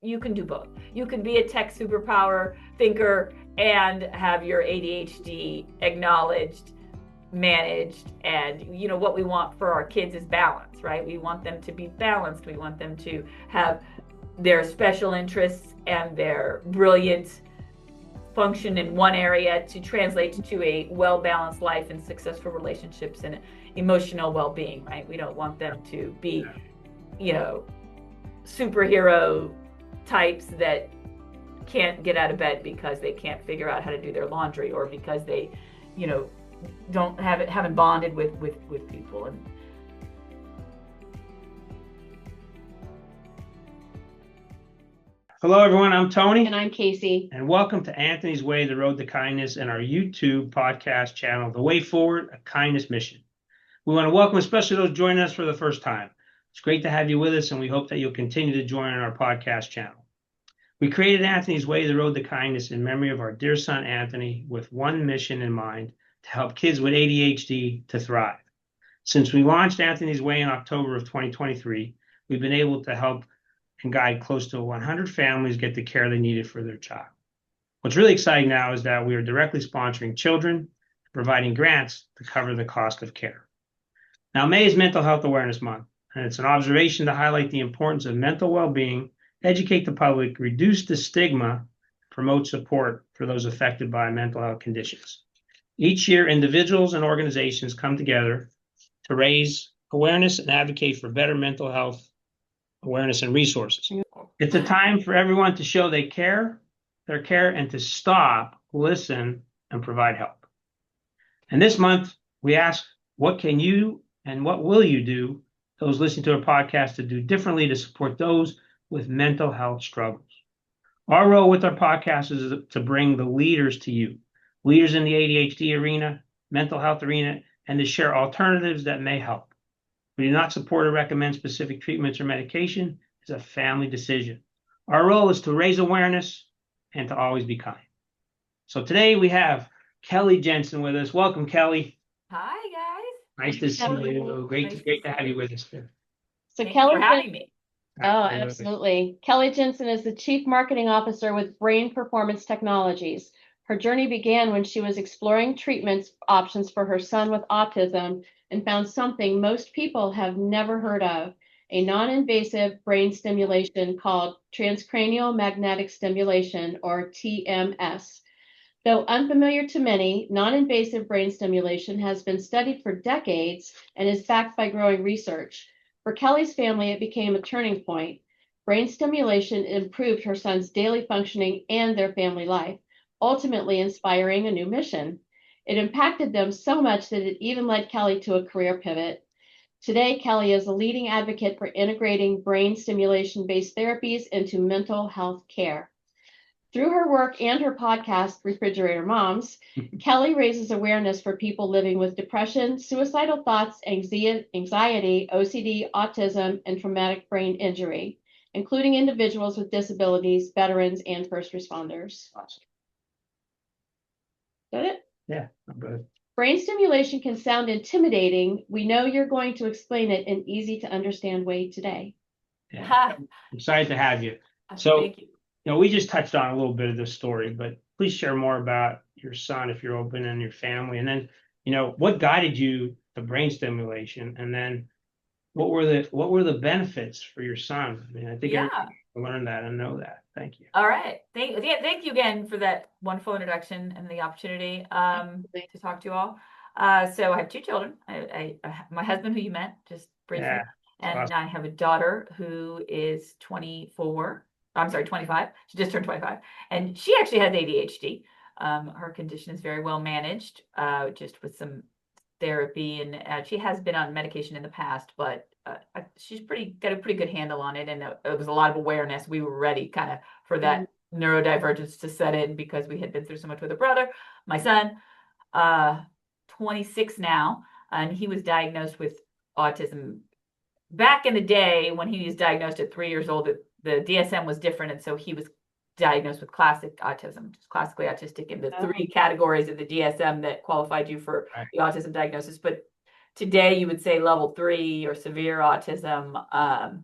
you can do both. You can be a tech superpower thinker and have your ADHD acknowledged, managed. And what we want for our kids is balance, right? We want them to be balanced. We want them to have their special interests and their brilliant function in one area to translate to a well-balanced life and successful relationships and emotional well-being, right? We don't want them to be, superhero types that can't get out of bed because they can't figure out how to do their laundry, or because they, haven't bonded with people. And hello, everyone. I'm Tony. And I'm Casey. And welcome to Anthony's Way, the Road to Kindness, and our YouTube podcast channel, The Way Forward, a Kindness Mission. We want to welcome especially those joining us for the first time. It's great to have you with us, and we hope that you'll continue to join our podcast channel. We created Anthony's Way, the Road to Kindness in memory of our dear son, Anthony, with one mission in mind: to help kids with ADHD to thrive. Since we launched Anthony's Way in October of 2023, we've been able to help and guide close to 100 families get the care they needed for their child. What's really exciting now is that we are directly sponsoring children, providing grants to cover the cost of care. Now, May is Mental Health Awareness Month, and it's an observation to highlight the importance of mental well-being, educate the public, reduce the stigma, promote support for those affected by mental health conditions. Each year, individuals and organizations come together to raise awareness and advocate for better mental health awareness and resources. It's a time for everyone to show their care, and to stop, listen, and provide help. And this month, we ask, what can you and what will you do, those listening to our podcast, to do differently to support those with mental health struggles? Our role with our podcast is to bring the leaders to you, leaders in the ADHD arena, mental health arena, and to share alternatives that may help. We do not support or recommend specific treatments or medication. It's a family decision. Our role is to raise awareness and to always be kind. So today we have Kelley Jensen with us. Welcome, Kelley. Hi, guys. Nice to see you. Great to have you with us. So Thanks Kelley for having me. Oh, absolutely. Kelley Jensen is the Chief Marketing Officer with Brain Performance Technologies. Her journey began when she was exploring treatments options for her son with autism and found something most people have never heard of: a non-invasive brain stimulation called transcranial magnetic stimulation, or TMS. Though unfamiliar to many, non-invasive brain stimulation has been studied for decades and is backed by growing research. For Kelley's family, it became a turning point. Brain stimulation improved her son's daily functioning and their family life, ultimately inspiring a new mission. It impacted them so much that it even led Kelley to a career pivot. Today, Kelley is a leading advocate for integrating brain stimulation-based therapies into mental health care. Through her work and her podcast, Refrigerator Moms, Kelley raises awareness for people living with depression, suicidal thoughts, anxiety, OCD, autism, and traumatic brain injury, including individuals with disabilities, veterans, and first responders. Awesome. Got it? Yeah, I'm good. Brain stimulation can sound intimidating. We know you're going to explain it in easy to understand way today. Yeah. I'm excited to have you. So, Thank you. We just touched on a little bit of this story, but please share more about your son, if you're open, and your family. And then, what guided you to brain stimulation? And then what were the benefits for your son? I mean, I think everyone learned that and know that. Thank you. All right. Thank you again for that wonderful introduction and the opportunity to talk to you all. So I have two children. My husband, who you met just briefly, and awesome. I have a daughter who is 24. I'm sorry, 25. She just turned 25, and she actually has ADHD. Her condition is very well managed, just with some therapy, and she has been on medication in the past, but she's got a pretty good handle on it, and it was a lot of awareness. We were ready kind of for that neurodivergence to set in because we had been through so much with her brother. My son, 26 now, and he was diagnosed with autism. Back in the day when he was diagnosed at 3 years old, the DSM was different, and so he was diagnosed with classic autism, just classically autistic, in the three categories of the DSM that qualified you for the autism diagnosis. But today you would say level 3 or severe autism.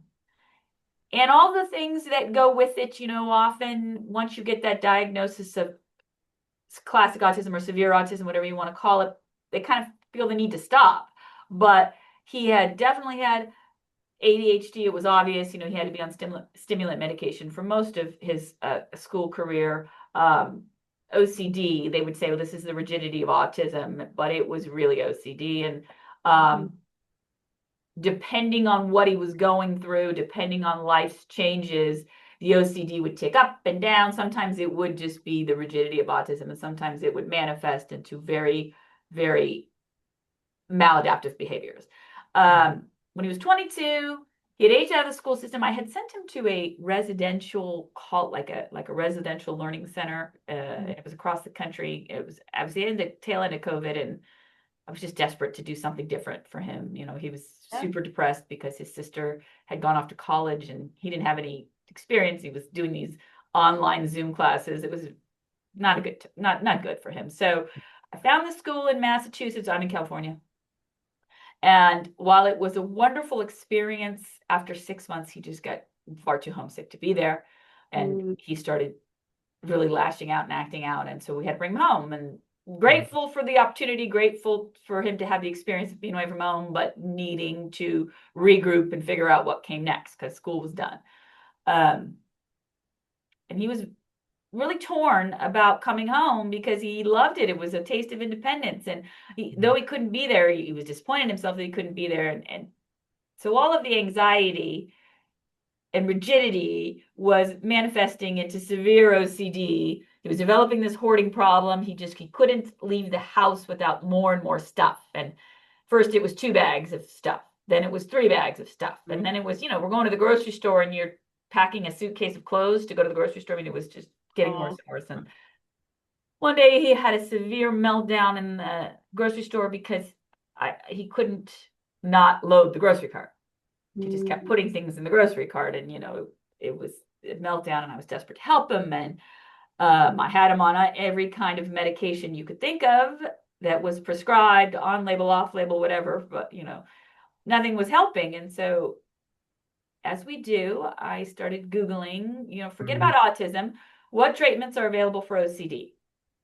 and all the things that go with it. Often once you get that diagnosis of classic autism or severe autism, whatever you want to call it, they kind of feel the need to stop. But he had definitely had ADHD. It was obvious, he had to be on stimulant medication for most of his school career. OCD, they would say, well, this is the rigidity of autism, but it was really OCD. And depending on what he was going through, depending on life's changes, the OCD would tick up and down. Sometimes it would just be the rigidity of autism, and sometimes it would manifest into very, very maladaptive behaviors. When he was 22, he had aged out of the school system. I had sent him to a residential like a residential learning center. It was across the country. I was in the tail end of COVID, and I was just desperate to do something different for him. He was super depressed because his sister had gone off to college and he didn't have any experience. He was doing these online Zoom classes. It was not good for him. So I found this school in Massachusetts. I'm in California. And while it was a wonderful experience, after 6 months, he just got far too homesick to be there. And he started really lashing out and acting out. And so we had to bring him home, and grateful for the opportunity, grateful for him to have the experience of being away from home, but needing to regroup and figure out what came next because school was done. And he was really torn about coming home because he loved it. It was a taste of independence. And though he couldn't be there, he was disappointed in himself that he couldn't be there. And so all of the anxiety and rigidity was manifesting into severe OCD. He was developing this hoarding problem. He couldn't leave the house without more and more stuff. And first it was 2 bags of stuff. Then it was 3 bags of stuff. And then it was, we're going to the grocery store and you're packing a suitcase of clothes to go to the grocery store. I mean, it was just getting worse and worse. And one day he had a severe meltdown in the grocery store because he couldn't not load the grocery cart. He just kept putting things in the grocery cart, and it was a meltdown, and I was desperate to help him. And I had him on every kind of medication you could think of that was prescribed, on label, off label, whatever, but nothing was helping. And so as we do, I started Googling, forget about autism, what treatments are available for OCD?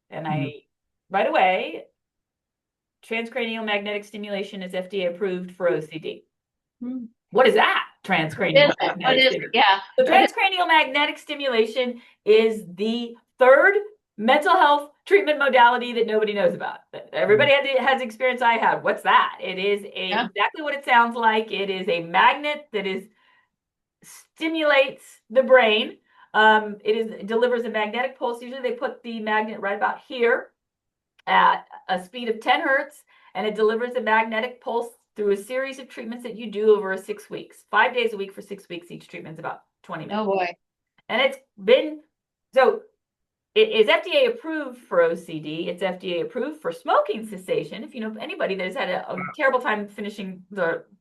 And I right away, transcranial magnetic stimulation is FDA approved for OCD. What is that? Transcranial magnetic stimulation. Yeah. So transcranial magnetic stimulation is the third mental health treatment modality that nobody knows about. Everybody has experience I have. What's that? It is exactly what it sounds like. It is a magnet that stimulates the brain. It delivers a magnetic pulse. Usually they put the magnet right about here at a speed of 10 hertz, and it delivers a magnetic pulse through a series of treatments that you do over 6 weeks, 5 days a week for 6 weeks. Each treatment's about 20 minutes. Oh boy. And it is FDA approved for OCD. It's FDA approved for smoking cessation. If you know anybody that has had a terrible time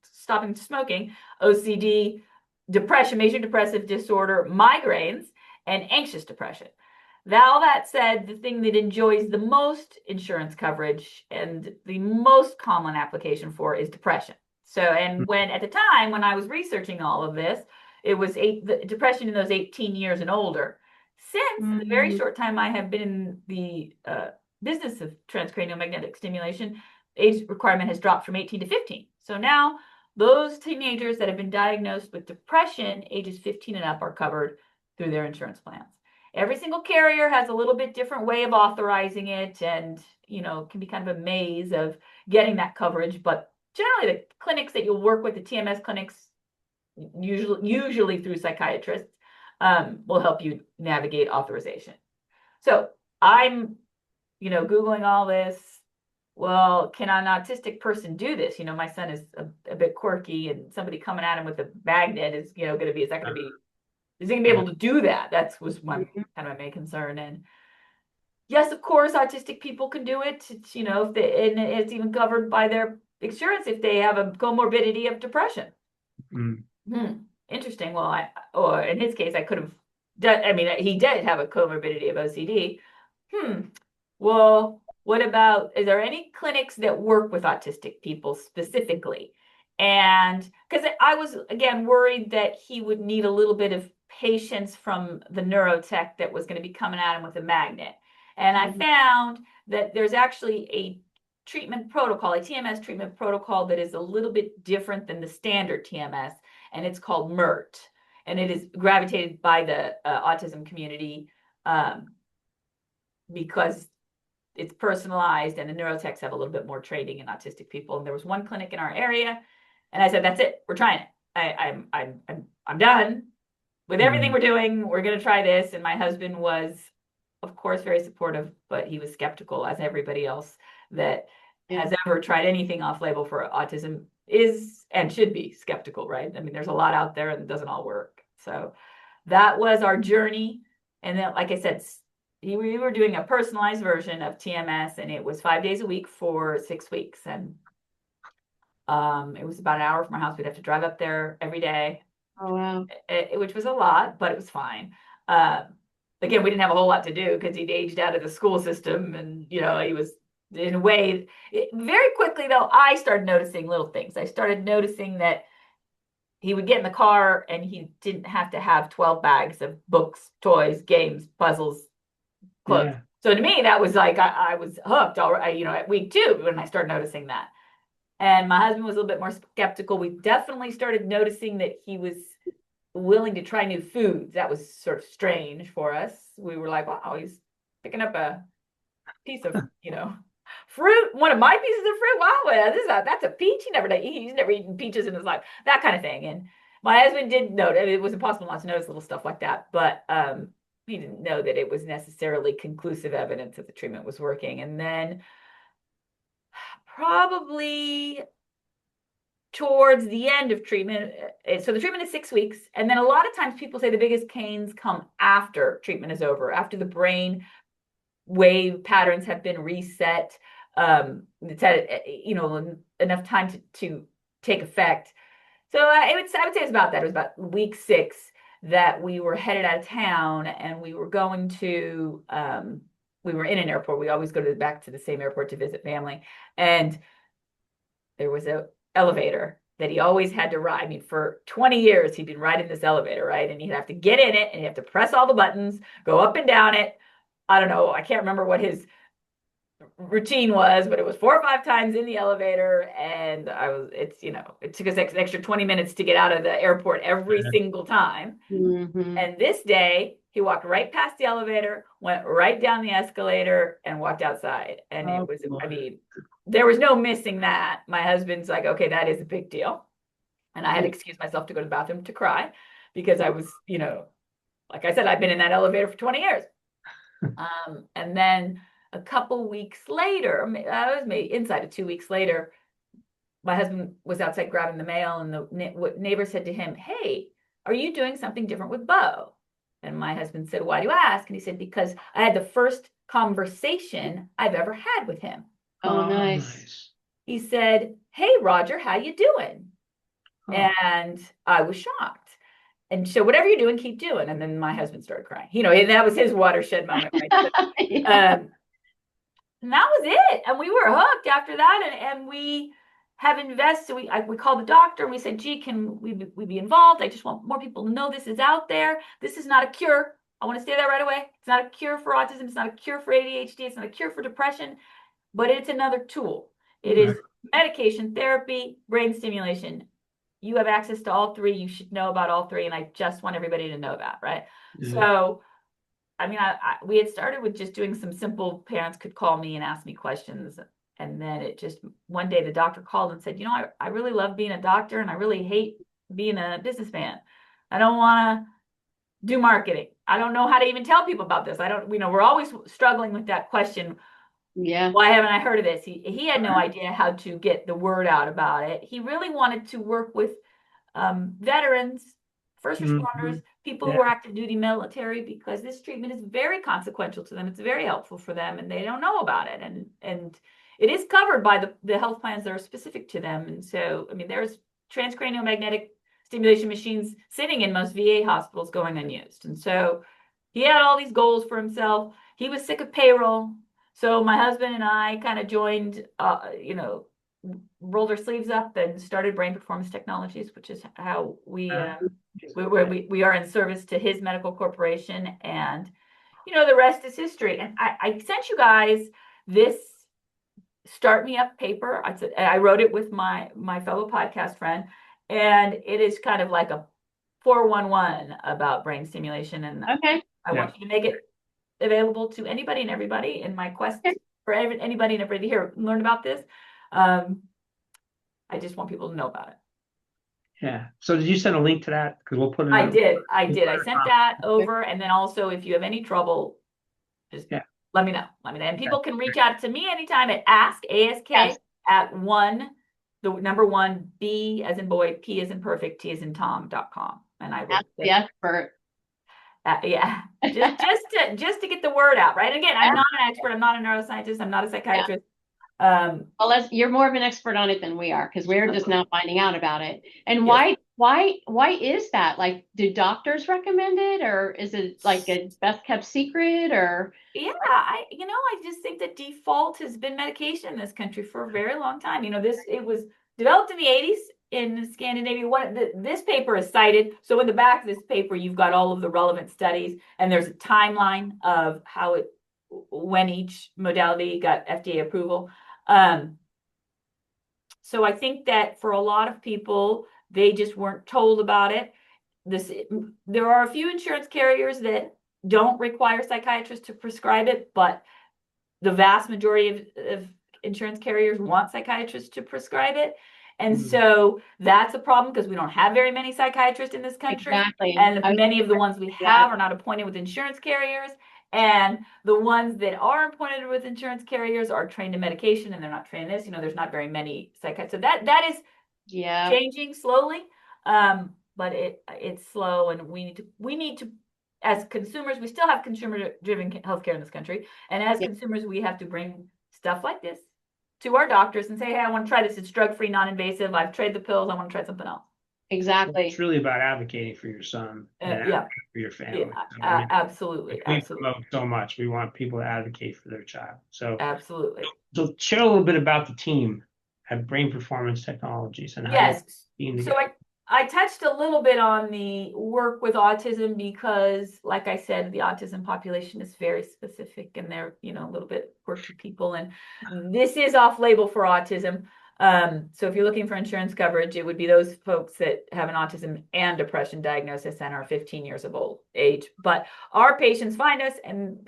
stopping smoking, OCD, depression, major depressive disorder, migraines, and anxious depression. All that said, the thing that enjoys the most insurance coverage and the most common application for is depression. So, and when at the time when I was researching all of this, it was the depression in those 18 years and older. Since the very short time I have been in the business of transcranial magnetic stimulation, age requirement has dropped from 18 to 15. So now those teenagers that have been diagnosed with depression, ages 15 and up, are covered through their insurance plans. Every single carrier has a little bit different way of authorizing it, and can be kind of a maze of getting that coverage. But generally, the clinics that you'll work with, the TMS clinics, usually through psychiatrists, will help you navigate authorization. So I'm, Googling all this. Well, can an autistic person do this? My son is a bit quirky, and somebody coming at him with a magnet is, going to be, is he going to be able to do that? That was my kind of my main concern. And yes, of course, autistic people can do it. It's, and it's even covered by their insurance if they have a comorbidity of depression. Interesting. Well, or in his case, I could have done, he did have a comorbidity of OCD. Well, what about, is there any clinics that work with autistic people specifically? And because I was, again, worried that he would need a little bit of patience from the neurotech that was going to be coming at him with a magnet. And I found that there's actually a treatment protocol, a TMS treatment protocol that is a little bit different than the standard TMS, and it's called MERT. And it is gravitated by the autism community because it's personalized, and the neurotechs have a little bit more training in autistic people. And there was one clinic in our area, and I said, "That's it. We're trying it. I'm done with everything we're doing. We're going to try this." And my husband was, of course, very supportive, but he was skeptical, as everybody else that has ever tried anything off-label for autism is and should be skeptical, right? I mean, there's a lot out there, and it doesn't all work. So that was our journey. And then, like I said, we were doing a personalized version of TMS, and it was 5 days a week for 6 weeks. And it was about an hour from our house. We'd have to drive up there every day. Oh, wow. Which was a lot, but it was fine. Again, we didn't have a whole lot to do because he'd aged out of the school system, and he was, in a way, very quickly though, I started noticing little things. I started noticing that he would get in the car and he didn't have to have 12 bags of books, toys, games, puzzles, clothes. Yeah. So to me, that was like, I was hooked already, at week 2 when I started noticing that. And my husband was a little bit more skeptical. We definitely started noticing that he was willing to try new foods. That was sort of strange for us. We were like, wow, he's picking up a piece of, fruit. One of my pieces of fruit. Wow, that's a peach. He's never eaten peaches in his life. That kind of thing. And my husband did notice. It was impossible not to notice little stuff like that. But he didn't know that it was necessarily conclusive evidence that the treatment was working. And then probably towards the end of treatment, so the treatment is 6 weeks, and then a lot of times people say the biggest gains come after treatment is over, after the brain wave patterns have been reset. It's had enough time to take effect. So I would say it's about that. It was about week 6 that we were headed out of town, and we were going to we were in an airport. We always go back to the same airport to visit family, and there was a elevator that he always had to ride. I mean, for 20 years, he'd been riding this elevator, right? And he'd have to get in it, and he'd have to press all the buttons, go up and down it. I don't know. I can't remember what his routine was, but it was 4 or 5 times in the elevator. And it took us an extra 20 minutes to get out of the airport every single time. Mm-hmm. And this day, he walked right past the elevator, went right down the escalator, and walked outside. And it was, there was no missing that. My husband's like, okay, that is a big deal. And I had to excuse myself to go to the bathroom to cry because I was, like I said, I've been in that elevator for 20 years. And then a couple weeks later, I was maybe inside of 2 weeks later, my husband was outside grabbing the mail, and the neighbor said to him, "Hey, are you doing something different with Bo?" And my husband said, "Why do you ask?" And he said, "Because I had the first conversation I've ever had with him." Oh, nice. He said, "Hey, Roger, how you doing?" And I was shocked. And so whatever you're doing, keep doing. And then my husband started crying. And that was his watershed moment, right? And that was it. And we were hooked after that. And we have invested. We called the doctor and we said, "Gee, can we be involved? I just want more people to know this is out there. This is not a cure. I want to say that right away. It's not a cure for autism. It's not a cure for ADHD. It's not a cure for depression, but it's another tool. It is medication, therapy, brain stimulation. You have access to all 3. You should know about all 3. And I just want everybody to know that, right?" Mm-hmm. So, we had started with just doing some simple, parents could call me and ask me questions. And then one day the doctor called and said, I really love being a doctor, and I really hate being a businessman. I don't want to do marketing. I don't know how to even tell people about this. We're always struggling with that question. Yeah. Why haven't I heard of this? He had no idea how to get the word out about it. He really wanted to work with veterans, first responders, people who are active duty military, because this treatment is very consequential to them. It's very helpful for them, and they don't know about it. And it is covered by the health plans that are specific to them. And so, there's transcranial magnetic stimulation machines sitting in most VA hospitals going unused. And so he had all these goals for himself. He was sick of payroll. So my husband and I kind of joined, rolled our sleeves up and started Brain Performance Technologies, which is how we are in service to his medical corporation. And, the rest is history. And I sent you guys this Start Me Up paper. I wrote it with my fellow podcast friend, and it is kind of like a 411 about brain stimulation. And okay. I want you to make it available to anybody and everybody in my quest for anybody and everybody here learn about this. I just want people to know about it. Yeah. So did you send a link to that? Because we'll put it. I did. I sent that over, and then also if you have any trouble, just let me know. And people can reach out to me anytime at ask at the number 1 B as in boy, P as in perfect, T as in Tom.com, and I will. Ask the expert. Just to get the word out, right? Again, I'm not an expert. I'm not a neuroscientist. I'm not a psychiatrist. Well, you're more of an expert on it than we are, because we're just now finding out about it. And why is that? Like, do doctors recommend it, or is it like a best kept secret, or? Yeah, I just think the default has been medication in this country for a very long time. It was developed in the 80s in Scandinavia. This paper is cited. So in the back of this paper, you've got all of the relevant studies, and there's a timeline of when each modality got FDA approval. So I think that for a lot of people, they just weren't told about it. There are a few insurance carriers that don't require psychiatrists to prescribe it, but the vast majority of insurance carriers want psychiatrists to prescribe it. And so that's a problem, because we don't have very many psychiatrists in this country. Exactly. And many of the ones we have are not appointed with insurance carriers. And the ones that are appointed with insurance carriers are trained in medication, and they're not trained in this. There's not very many psychiatrists. So that is changing slowly. But it's slow, and we need to, as consumers, we still have consumer-driven healthcare in this country. And as consumers, we have to bring stuff like this to our doctors and say, hey, I want to try this. It's drug-free, non-invasive. I've tried the pills. I want to try something else. Exactly. It's really about advocating for your son and for your family. Absolutely. We promote so much. We want people to advocate for their child. So absolutely. So share a little bit about the team at Brain Performance Technologies and how So I touched a little bit on the work with autism, because, like I said, the autism population is very specific, and they're a little bit quirky people, and this is off-label for autism. So if you're looking for insurance coverage, it would be those folks that have an autism and depression diagnosis and are 15 years of age. But our patients find us, and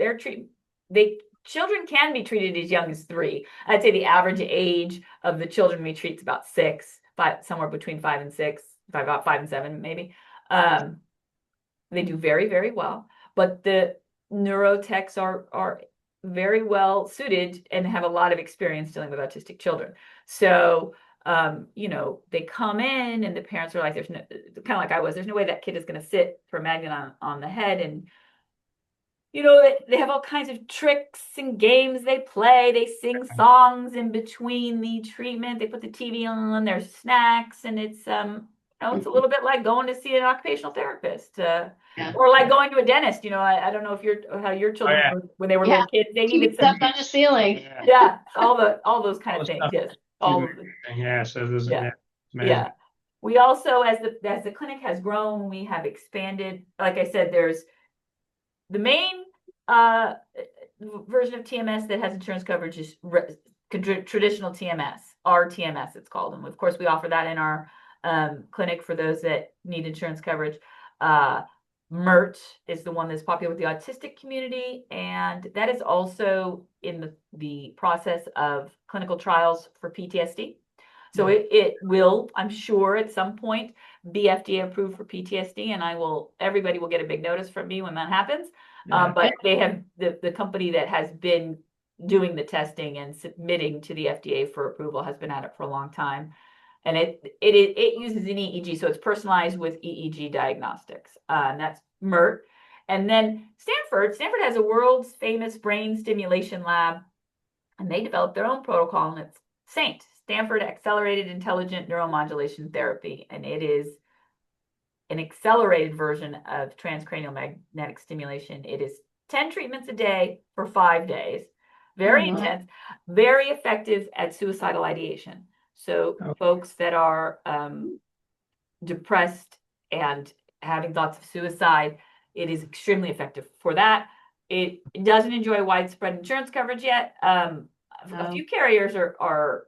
children can be treated as young as 3. I'd say the average age of the children we treat is about 6, somewhere between 5 and 6, about 5 and 7 maybe. They do very, very well. But the neurotechs are very well suited and have a lot of experience dealing with autistic children. So, they come in, and the parents are like, there's no, kind of like I was, there's no way that kid is going to sit for a magnet on the head. And, they have all kinds of tricks and games they play. They sing songs in between the treatment. They put the TV on, there's snacks, and it's, it's a little bit like going to see an occupational therapist, or like going to a dentist. I don't know how your children were when they were little kids. They needed stuff on the ceiling. All those kind of things. Yes, all of them. So there's We also, as the clinic has grown, we have expanded. Like I said, there's the main version of TMS that has insurance coverage is traditional TMS, RTMS it's called, and of course we offer that in our clinic for those that need insurance coverage. MERT is the one that's popular with the autistic community, and that is also in the process of clinical trials for PTSD. So it will, I'm sure, at some point be FDA approved for PTSD, and everybody will get a big notice from me when that happens. But they have the company that has been doing the testing and submitting to the FDA for approval has been at it for a long time. And it uses an EEG, so it's personalized with EEG diagnostics. And that's MERT. And then Stanford has a world's famous brain stimulation lab, and they developed their own protocol, and it's SAINT, Stanford Accelerated Intelligent Neuromodulation Therapy. And it is an accelerated version of transcranial magnetic stimulation. It is 10 treatments a day for 5 days. Very intense, very effective at suicidal ideation. So folks that are depressed and having thoughts of suicide, it is extremely effective for that. It doesn't enjoy widespread insurance coverage yet. A few carriers are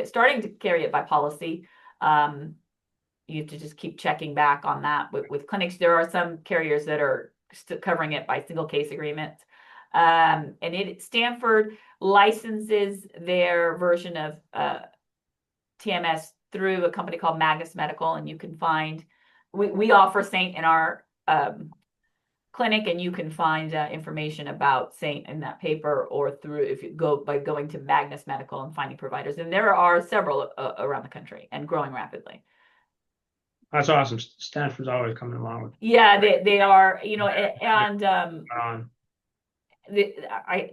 starting to carry it by policy. You have to just keep checking back on that. With clinics, there are some carriers that are covering it by single case agreements. And Stanford licenses their version of TMS through a company called Magnus Medical, and you can find, we offer Saint in our clinic, and you can find information about Saint in that paper, or through, if you go by going to Magnus Medical and finding providers. And there are several around the country and growing rapidly. That's awesome. Stanford's always coming along with. Yeah, they are, and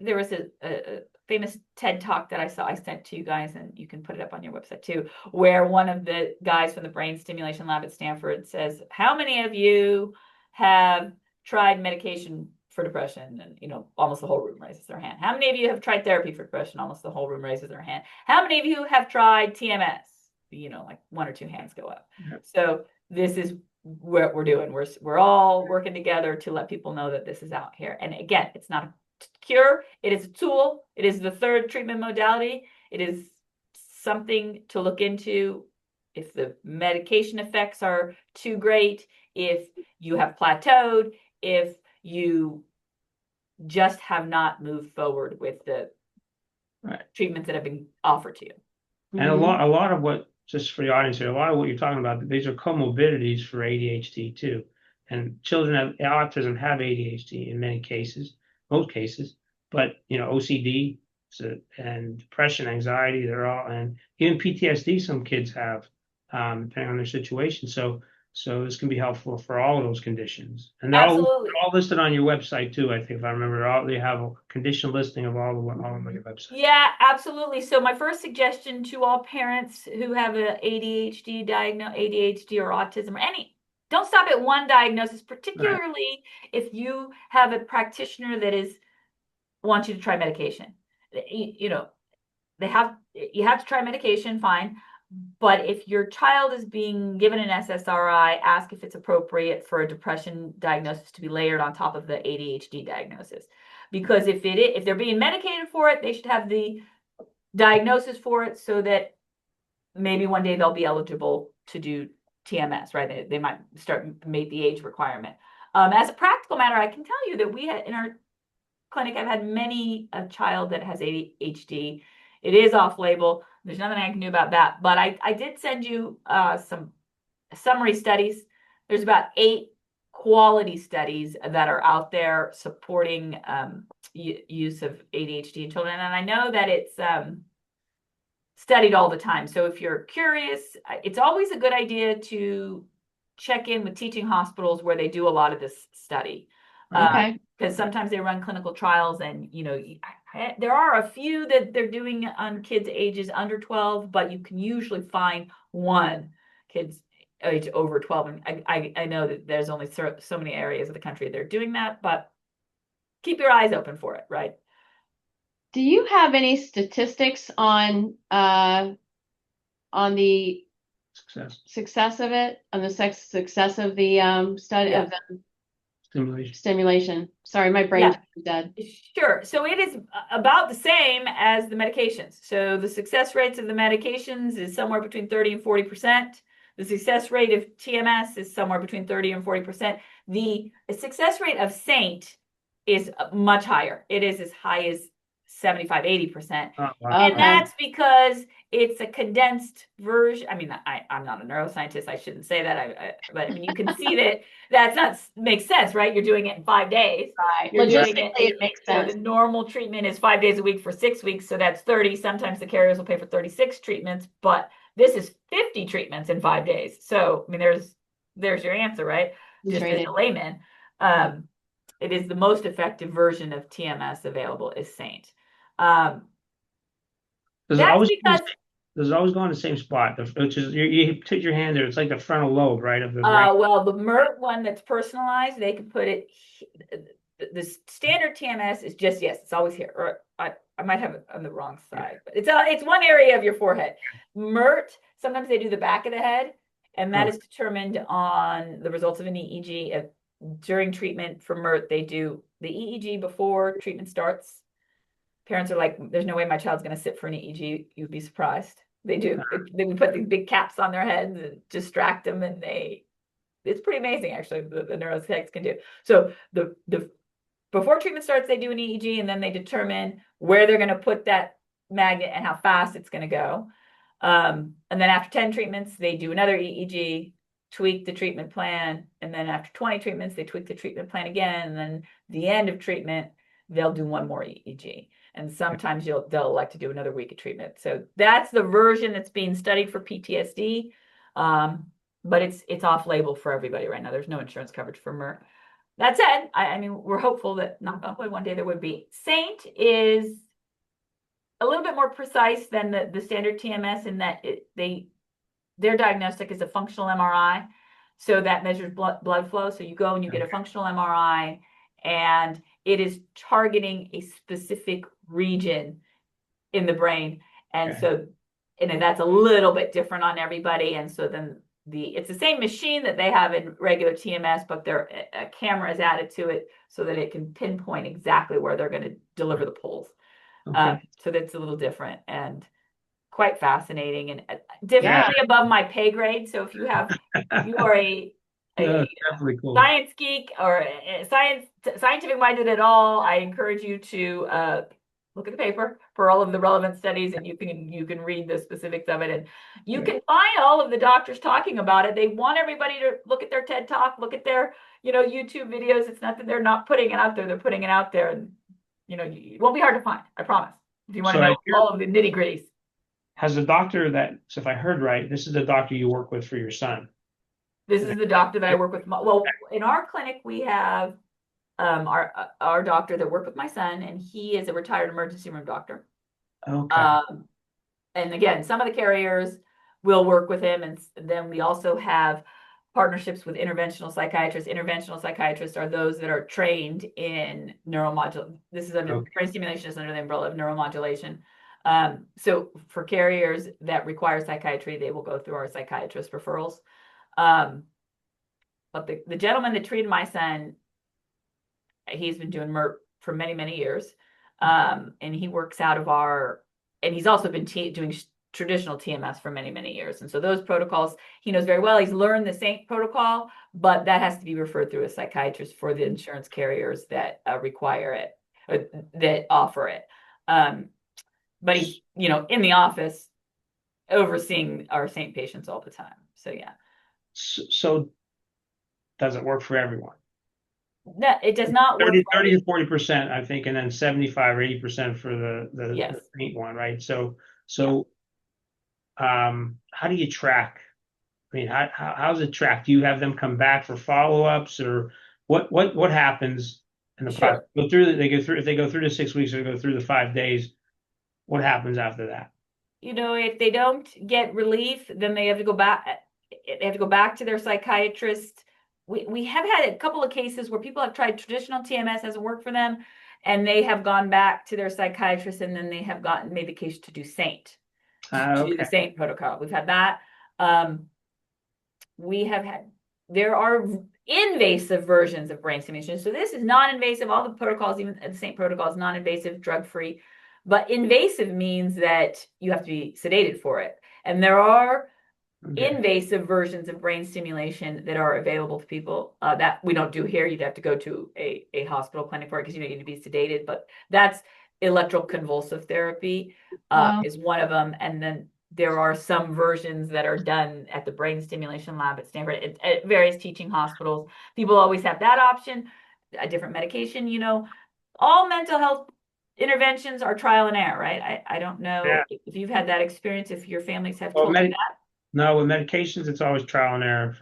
there was a famous TED talk that I sent to you guys, and you can put it up on your website too, where one of the guys from the brain stimulation lab at Stanford says, how many of you have tried medication for depression? And almost the whole room raises their hand. How many of you have tried therapy for depression? Almost the whole room raises their hand. How many of you have tried TMS? Like one or two hands go up. Yep. So this is what we're doing. We're all working together to let people know that this is out here. And again, it's not a cure. It is a tool. It is the third treatment modality. It is something to look into if the medication effects are too great, if you have plateaued, if you just have not moved forward with the treatments that have been offered to you. And a lot of what, just for the audience here, a lot of what you're talking about, these are comorbidities for ADHD too. And children have autism have ADHD in many cases, most cases, but OCD and depression, anxiety, they're all, and even PTSD some kids have, depending on their situation. So this can be helpful for all of those conditions. And they're all listed on your website too, I think, if I remember. They have a condition listing of all of them on your website. Yeah, absolutely. So my first suggestion to all parents who have an ADHD or autism or don't stop at one diagnosis, particularly if you have a practitioner that wants you to try medication. You have to try medication, fine. But if your child is being given an SSRI, ask if it's appropriate for a depression diagnosis to be layered on top of the ADHD diagnosis. Because if they're being medicated for it, they should have the diagnosis for it, so that maybe one day they'll be eligible to do TMS, right? They might meet the age requirement. As a practical matter, I can tell you that we had in our clinic, I've had a child that has ADHD. It is off-label. There's nothing I can do about that. But I did send you some summary studies. There's about 8 quality studies that are out there supporting use of ADHD in children. And I know that it's studied all the time. So if you're curious, it's always a good idea to check in with teaching hospitals where they do a lot of this study. Okay. Because sometimes they run clinical trials, and there are a few that they're doing on kids ages under 12, but you can usually find one kids age over 12. And I know that there's only so many areas of the country they're doing that, but keep your eyes open for it, right? Do you have any statistics on the success of it, on the success of the study of the stimulation? Sorry, my brain's dead. Sure. So it is about the same as the medications. So the success rates of the medications is somewhere between 30 and 40%. The success rate of TMS is somewhere between 30 and 40%. The success rate of Saint is much higher. It is as high as 75, 80%. Oh, wow. And that's because it's a condensed version. I mean, I'm not a neuroscientist. I shouldn't say that. But I mean, you can see that makes sense, right? You're doing it in 5 days. Right. Logistically, it makes sense. The normal treatment is 5 days a week for 6 weeks. So that's 30. Sometimes the carriers will pay for 36 treatments, but this is 50 treatments in 5 days. So, I mean, there's your answer, right? Just as a layman. It is the most effective version of TMS available is Saint. Does it always go in the same spot, which is you put your hand there. It's like the frontal lobe, right? Of the well, the MERT one that's personalized, they can put it. The standard TMS is just it's always here. I might have it on the wrong side, but it's one area of your forehead. MERT, sometimes they do the back of the head, and that is determined on the results of an EEG. During treatment for MERT, they do the EEG before treatment starts. Parents are like, there's no way my child's going to sit for an EEG. You'd be surprised. They do. They would put these big caps on their heads and distract them, and it's pretty amazing actually the neuropsychs can do. So the before treatment starts, they do an EEG, and then they determine where they're going to put that magnet and how fast it's going to go. And then after 10 treatments, they do another EEG, tweak the treatment plan, and then after 20 treatments, they tweak the treatment plan again, and then the end of treatment, they'll do one more EEG. And sometimes they'll elect to do another week of treatment. So that's the version that's being studied for PTSD. But it's off label for everybody right now. There's no insurance coverage for MERT. That said, I mean, we're hopeful that knock on wood, one day there would be. SAINT is a little bit more precise than the standard TMS in that their diagnostic is a functional MRI. So that measures blood flow. So you go and you get a functional MRI, and it is targeting a specific region in the brain. And so, and that's a little bit different on everybody. And so then it's the same machine that they have in regular TMS, but a camera is added to it so that it can pinpoint exactly where they're going to deliver the pulse. So that's a little different and quite fascinating and definitely above my pay grade. So if you are a cool science geek or scientific minded at all, I encourage you to look at the paper for all of the relevant studies, and you can read the specifics of it, and you can find all of the doctors talking about it. They want everybody to look at their TED Talk, look at their YouTube videos. It's not that they're not putting it out there; they're putting it out there, and it won't be hard to find. I promise. If you want to know all of the nitty gritties. Has the doctor so if I heard right, this is the doctor you work with for your son? This is the doctor that I work with. Well, in our clinic, we have our doctor that worked with my son, and he is a retired emergency room doctor. Okay. And again, some of the carriers will work with him, and then we also have partnerships with interventional psychiatrists. Interventional psychiatrists are those that are trained in neuromodulation. This is under brain stimulation is under the umbrella of neuromodulation. So for carriers that require psychiatry, they will go through our psychiatrist referrals. But the gentleman that treated my son, he's been doing MERT for many, many years. And he works out of and he's also been doing traditional TMS for many, many years. And so those protocols, he knows very well. He's learned the SAINT protocol, but that has to be referred through a psychiatrist for the insurance carriers that require it, or that offer it. But he's, in the office overseeing our SAINT patients all the time. So, yeah. So does it work for everyone? No, it does not work. 30 to 40%, I think, and then 75 or 80% for the SAINT one, right? So how do you track? I mean, how's it tracked? Do you have them come back for follow-ups, or what happens in the process? If they go through the 6 weeks or go through the 5 days, what happens after that? If they don't get relief, then they have to go back. They have to go back to their psychiatrist. We have had a couple of cases where people have tried traditional TMS, hasn't worked for them, and they have gone back to their psychiatrist, and then they have made the case to do SAINT, to do the SAINT protocol. We've had that. There are invasive versions of brain stimulation. So this is non-invasive. All the protocols, even the SAINT protocol, is non-invasive, drug-free. But invasive means that you have to be sedated for it. And there are invasive versions of brain stimulation that are available to people that we don't do here. You'd have to go to a hospital clinic for it because you need to be sedated. But that's electroconvulsive therapy is one of them. And then there are some versions that are done at the brain stimulation lab at Stanford, at various teaching hospitals. People always have that option, a different medication. All mental health interventions are trial and error, right? I don't know if you've had that experience, if your families have told you that. No, with medications, it's always trial and error.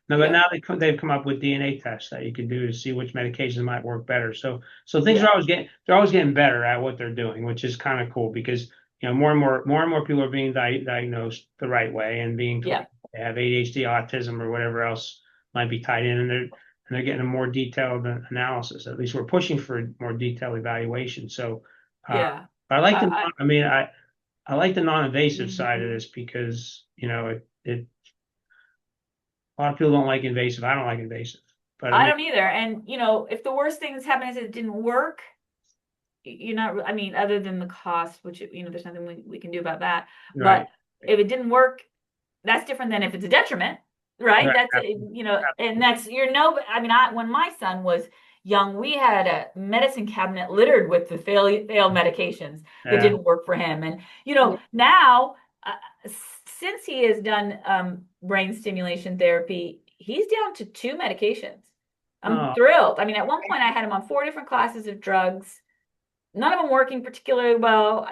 But now they've come up with DNA tests that you can do to see which medications might work better. So things are always getting better at what they're doing, which is kind of cool because more and more people are being diagnosed the right way and being told they have ADHD, autism, or whatever else might be tied in, and they're getting a more detailed analysis. At least we're pushing for more detailed evaluation. So I like I like the non-invasive side of this because, a lot of people don't like invasive. I don't like invasive, but I don't either. And if the worst thing that's happened is it didn't work, you're not, I mean, other than the cost, which, there's nothing we can do about that. right, But if it didn't work, that's different than if it's a detriment, right? right, That's, and that's, I mean, when my son was young, we had a medicine cabinet littered with the failed medications that yeah, didn't work for him. And, now, since he has done brain stimulation therapy, he's down to 2 medications. I'm thrilled. I mean, at one point I had him on 4 different classes of drugs, none of them working particularly well,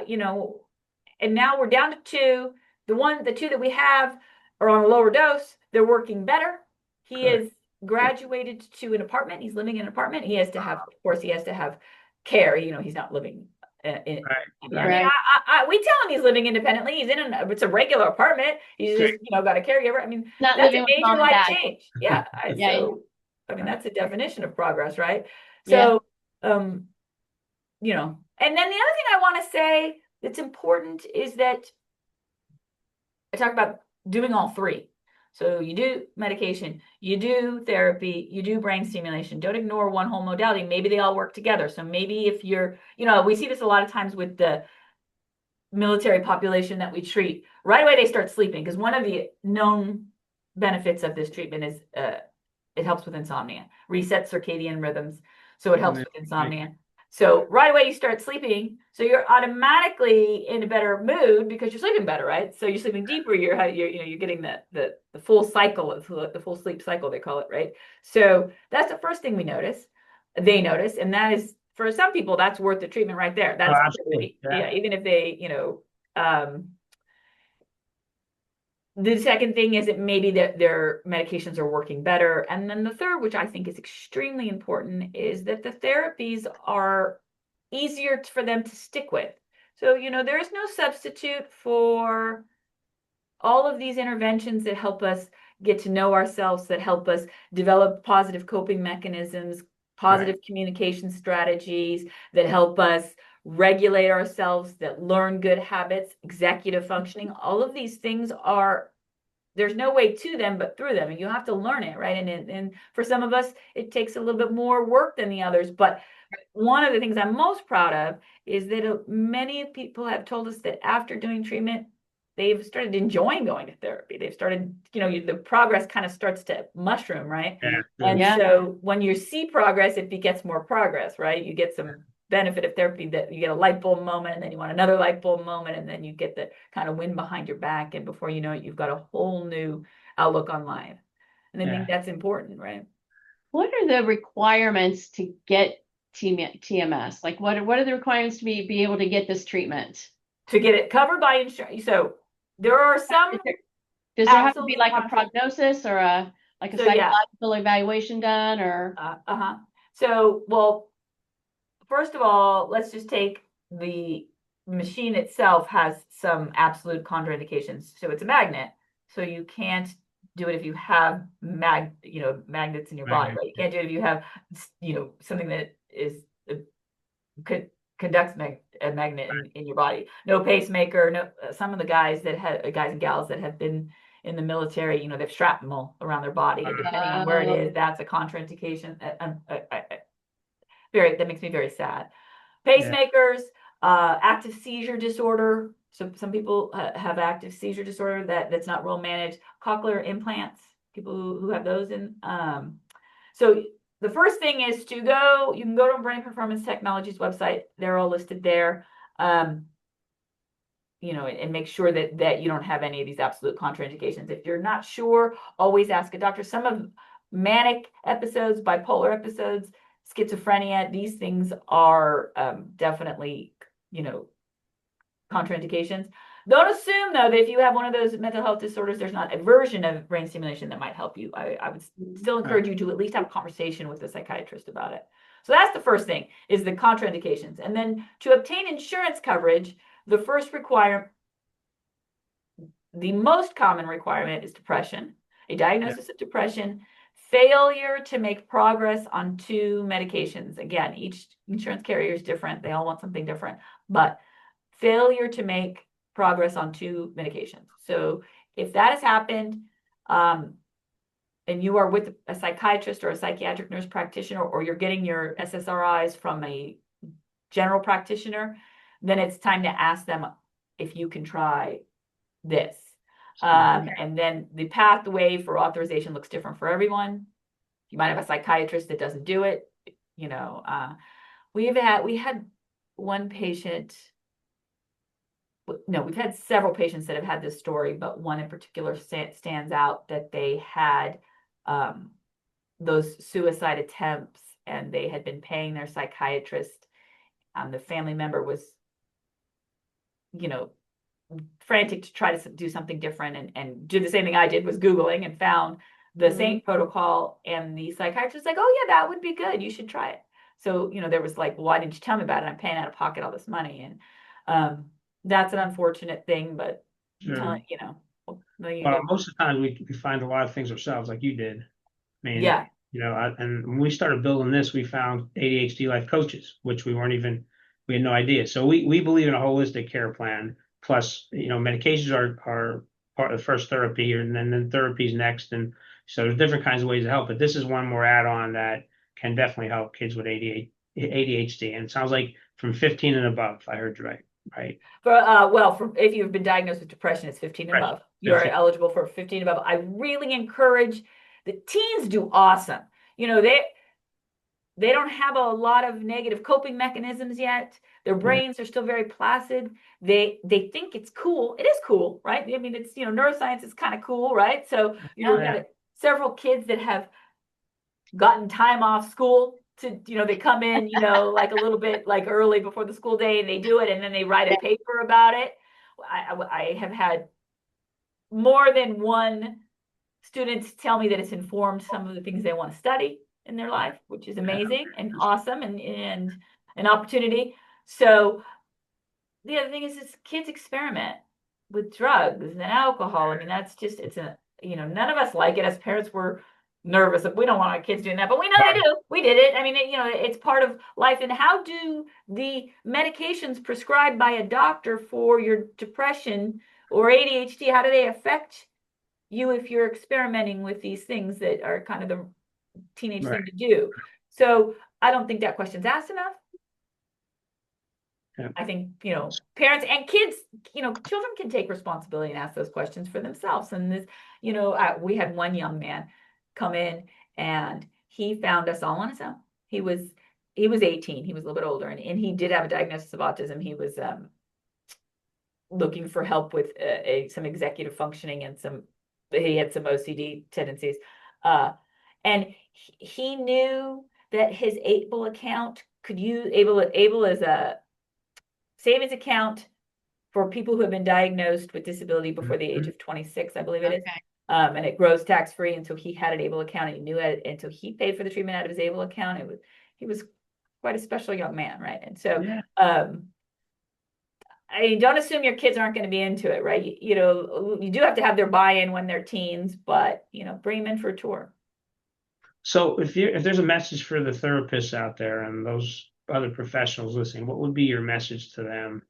and now we're down to 2. The 2 that we have are on a lower dose. They're working better. He is graduated to an apartment. He's living in an apartment. He has to have, of course, he has to have care. He's not living in. right. We tell him he's living independently. He's it's a regular apartment. He's just, got a caregiver. I mean, Not that's living a with major mom and life dad. change. Yeah. Yeah. I mean, that's a definition of progress, right? Yeah. So, and then the other thing I want to say that's important is that I talk about doing all 3. So you do medication, you do therapy, you do brain stimulation. Don't ignore one whole modality. Maybe they all work together. So maybe if you're, we see this a lot of times with the military population that we treat. Right away they start sleeping, because one of the known benefits of this treatment is it helps with insomnia, resets circadian rhythms. So it helps with insomnia. So right away you start sleeping, so you're automatically in a better mood because you're sleeping better, right? So you're sleeping deeper. You're getting the full cycle of the full sleep cycle, they call it, right? So that's the first thing they notice, and that is, for some people, that's worth the treatment right there. That's Absolutely. Yeah. even if they the second thing is that maybe their medications are working better. And then the third, which I think is extremely important, is that the therapies are easier for them to stick with. So, there is no substitute for all of these interventions that help us get to know ourselves, that help us develop positive coping mechanisms, positive communication strategies, that help us regulate ourselves, that learn good habits, executive functioning. All of these things there's no way to them but through them, and you have to learn it, right? And for some of us, it takes a little bit more work than the others. But one of the things I'm most proud of is that many people have told us that after doing treatment, they've started enjoying going to therapy. They've started, the progress kind of starts to mushroom, right? Yeah. So when you see progress, it begets more progress, right? You get some benefit of therapy, that you get a light bulb moment, and then you want another light bulb moment, and then you get the kind of wind behind your back, and before you know it, you've got a whole new outlook on life. And I think that's important, right? What are the requirements to get TMS? Like, what are the requirements to be able to get this treatment? To get it covered by insurance. So there are some. Does there have to be like a prognosis or a psychological evaluation done, or? So, well, first of all, let's just take the machine itself has some absolute contraindications. So it's a magnet. So you can't do it if you have magnets in your body, right? You can't do it if you have, something that conducts a magnet in your body. No pacemaker. No, some of the guys and gals that have been in the military, they've shrapnel around their body, and depending on where it is, that's a contraindication. That makes me very sad. Pacemakers, active seizure disorder. So some people have active seizure disorder that's not well managed. Cochlear implants, people who have those in. So the first thing is you can go to Brain Performance Technologies website. They're all listed there. And make sure that you don't have any of these absolute contraindications. If you're not sure, always ask a doctor. Some of manic episodes, bipolar episodes, schizophrenia, these things are definitely, contraindications. Don't assume, though, that if you have one of those mental health disorders, there's not a version of brain stimulation that might help you. I would still encourage you to at least have a conversation with a psychiatrist about it. So that's the first thing, is the contraindications. And then to obtain insurance coverage, the most common requirement is depression, a diagnosis of depression, failure to make progress on 2 medications. Again, each insurance carrier is different. They all want something different, but failure to make progress on 2 medications. So if that has happened, and you are with a psychiatrist or a psychiatric nurse practitioner, or you're getting your SSRIs from a general practitioner, then it's time to ask them if you can try this. And then the pathway for authorization looks different for everyone. You might have a psychiatrist that doesn't do it. We had one patient. No, we've had several patients that have had this story, but one in particular stands out, that they had those suicide attempts, and they had been paying their psychiatrist. The family member was, frantic to try to do something different, and do the same thing I did, was Googling, and found the same protocol, and the psychiatrist was like, oh yeah, that would be good. You should try it. So, there was like, why didn't you tell me about it? I'm paying out of pocket all this money. And that's an unfortunate thing, but Sure. well, most of the time we find a lot of things ourselves, like you did. I mean, yeah. And when we started building this, we found ADHD life coaches, which we had no idea. So we believe in a holistic care plan. Plus, medications are part of the first therapy, and then therapies next. And so there's different kinds of ways to help. But this is one more add-on that can definitely help kids with ADHD. And it sounds like from 15 and above, if I heard you right. Right. If you've been diagnosed with depression, it's 15 and above. You're eligible for 15 and above. I really encourage the teens. Do awesome. They don't have a lot of negative coping mechanisms yet. Their brains are still very placid. They think it's cool. It is cool, right? I mean, it's neuroscience is kind of cool, right? So got several kids that have gotten time off school to, they come in, like a little bit like early before the school day, and they do it, and then they write a paper about it. I have had more than one student tell me that it's informed some of the things they want to study in their life, which is amazing and awesome, and an opportunity. So the other thing is kids experiment with drugs and alcohol. I mean, that's just, none of us like it. As parents, we're nervous. We don't want our kids doing that, but we know they do. We did it. I mean, it's part of life. And how do the medications prescribed by a doctor for your depression or ADHD, how do they affect you if you're experimenting with these things that are kind of the teenage thing to do? So I don't think that question's asked enough. I think, parents and kids, children can take responsibility and ask those questions for themselves. And this, we had one young man come in, and he found us all on his own. He was 18. He was a little bit older, and he did have a diagnosis of autism. He was looking for help with some executive functioning, and he had some OCD tendencies. And he knew that his Able account could use Able as a savings account for people who have been diagnosed with disability before the age of 26, I believe it is. And it grows tax-free. And so he had an Able account, and he knew it. And so he paid for the treatment out of his Able account. He was quite a special young man, right? And so, don't assume your kids aren't going to be into it, right? You do have to have their buy-in when they're teens, but bring them in for a tour. So if there's a message for the therapists out there and those other professionals listening, what would be your message to them?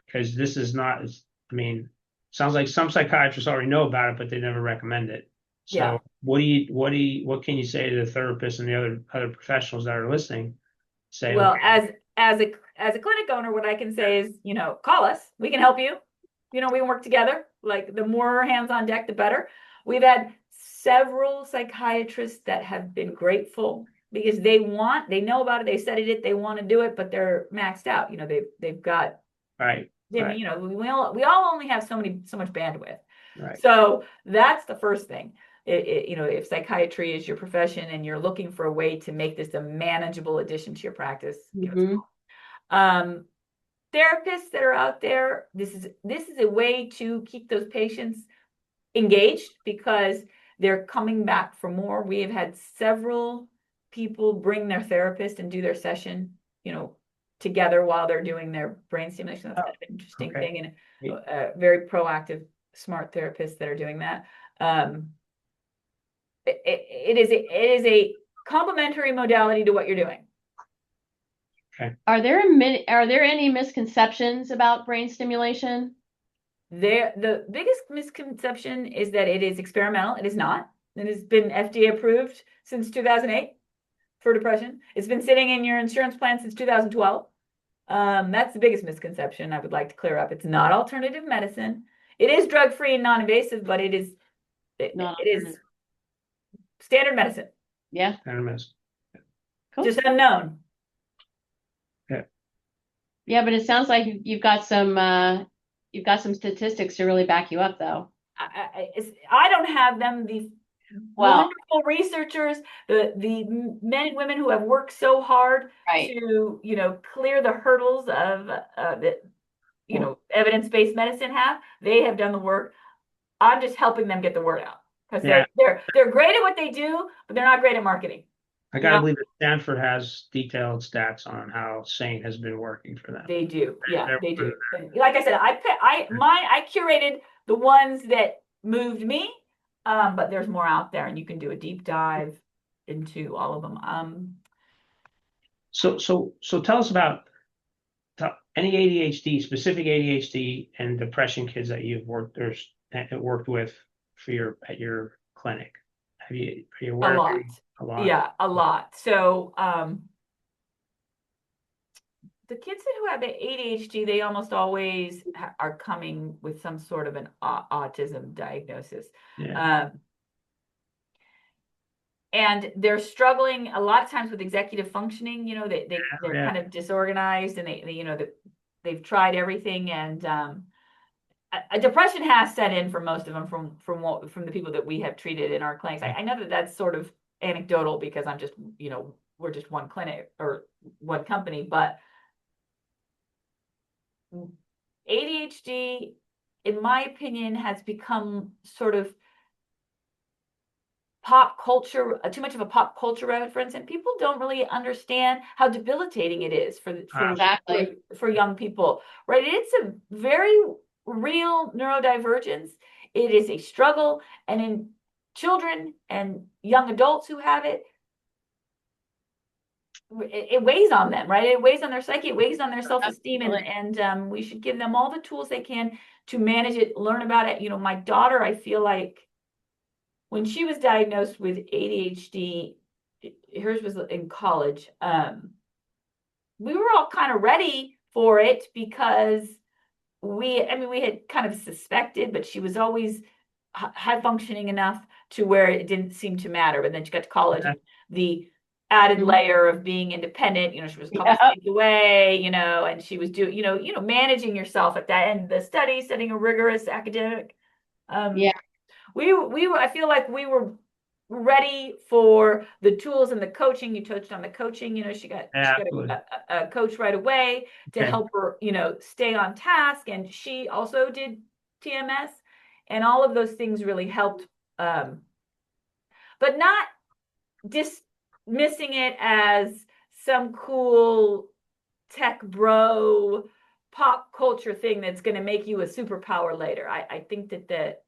Because this is not, sounds like some psychiatrists already know about it, but they never recommend it. So what can you say to the therapists and the other professionals that are listening? Well, okay, as a clinic owner, what I can say is, call us. We can help you. We can work together. Like, the more hands on deck, the better. We've had several psychiatrists that have been grateful because they know about it. They studied it. They want to do it, but they're maxed out. They've got, right. We all only have so much bandwidth. Right. So that's the first thing. If psychiatry is your profession and you're looking for a way to make this a manageable addition to your practice, give us a call. Therapists that are out there, this is a way to keep those patients engaged because they're coming back for more. We have had several people bring their therapist and do their session, together while they're doing their brain stimulation. That's kind of an interesting thing, and very proactive, smart therapists that are doing that. It is a complementary modality to what you're doing. Okay. Are there any misconceptions about brain stimulation? The biggest misconception is that it is experimental. It is not. It has been FDA approved since 2008 for depression. It's been sitting in your insurance plan since 2012. That's the biggest misconception I would like to clear up. It's not alternative medicine. It is drug-free and non-invasive, but it is standard medicine. Yeah. Standard medicine. Cool. Just unknown. Yeah. Yeah, but it sounds like you've got some statistics to really back you up, though. I don't have them. These wonderful researchers, the men and women who have worked so hard to, clear the hurdles of that, evidence-based medicine they have done the work. I'm just helping them get the word out because they're great at what they do, but they're not great at marketing. I gotta believe that Stanford has detailed stats on how SANE has been working for them. They do, they do. Like I said, I curated the ones that moved me, but there's more out there, and you can do a deep dive into all of them. So tell us about any ADHD, specific ADHD and depression kids that you've worked with at your clinic. Are you aware? A lot. Yeah, a lot. So the kids who have ADHD, they almost always are coming with some sort of an autism diagnosis. Yeah. And they're struggling a lot of times with executive functioning. They're kind of disorganized, and they've tried everything, and a depression has set in for most of them from the people that we have treated in our clinics. I know that that's sort of anecdotal because I'm just, we're just one clinic or one company, but ADHD, in my opinion, has become sort of pop culture, too much of a pop culture reference, and people don't really understand how debilitating it is for young people, right? It's a very real neurodivergence. It is a struggle, and in children and young adults who have it weighs on them, right? It weighs on their psyche, it weighs on their self-esteem, and we should give them all the tools they can to manage it, learn about it. My daughter, I feel like when she was diagnosed with ADHD, hers was in college. We were all kind of ready for it because we had kind of suspected, but she was always high functioning enough to where it didn't seem to matter. But then she got to college, and the added layer of being independent, she was a couple states away, and she was doing, managing yourself at that end of the study, studying a rigorous academic. I feel like we were ready for the tools and the coaching. You touched on the coaching. She got a coach right away to help her, stay on task. And she also did TMS, and all of those things really helped. But not dismissing it as some cool tech bro pop culture thing that's going to make you a superpower later. I think that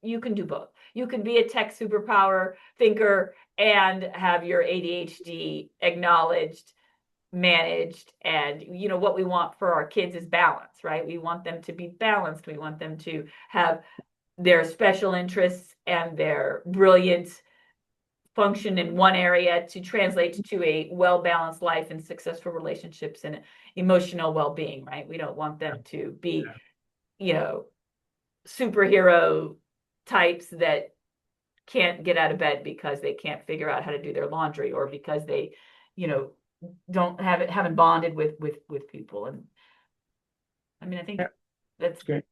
you can do both. You can be a tech superpower thinker and have your ADHD acknowledged, managed, and what we want for our kids is balance, right? We want them to be balanced. We want them to have their special interests and their brilliant function in one area to translate to a well-balanced life and successful relationships and emotional well-being, right? We don't want them to be, superhero types that can't get out of bed because they can't figure out how to do their laundry, or because they, haven't bonded with people. And I think that's great.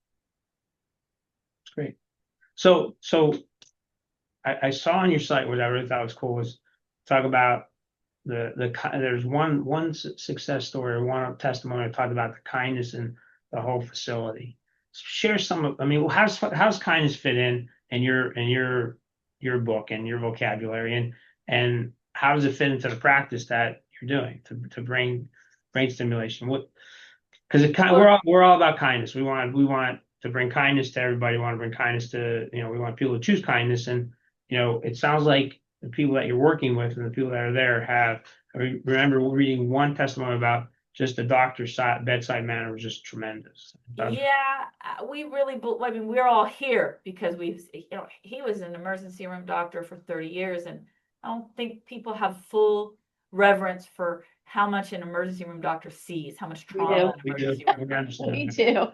It's great. So I saw on your site, what I really thought was cool was talk about there's one success story or one testimony that talked about the kindness in the whole facility. Share some of, how's kindness fit in your book and your vocabulary, and how does it fit into the practice that you're doing to bring brain stimulation? Because we're all about kindness. We want to bring kindness to everybody. We want to bring kindness to, we want people to choose kindness, and it sounds like the people that you're working with and the people that are there have. I remember reading one testimony about just the doctor's bedside manner was just tremendous. Yeah, we really, I mean, we're all here because he was an emergency room doctor for 30 years, and I don't think people have full reverence for how much an emergency room doctor sees, how much trauma an emergency room doctor We do.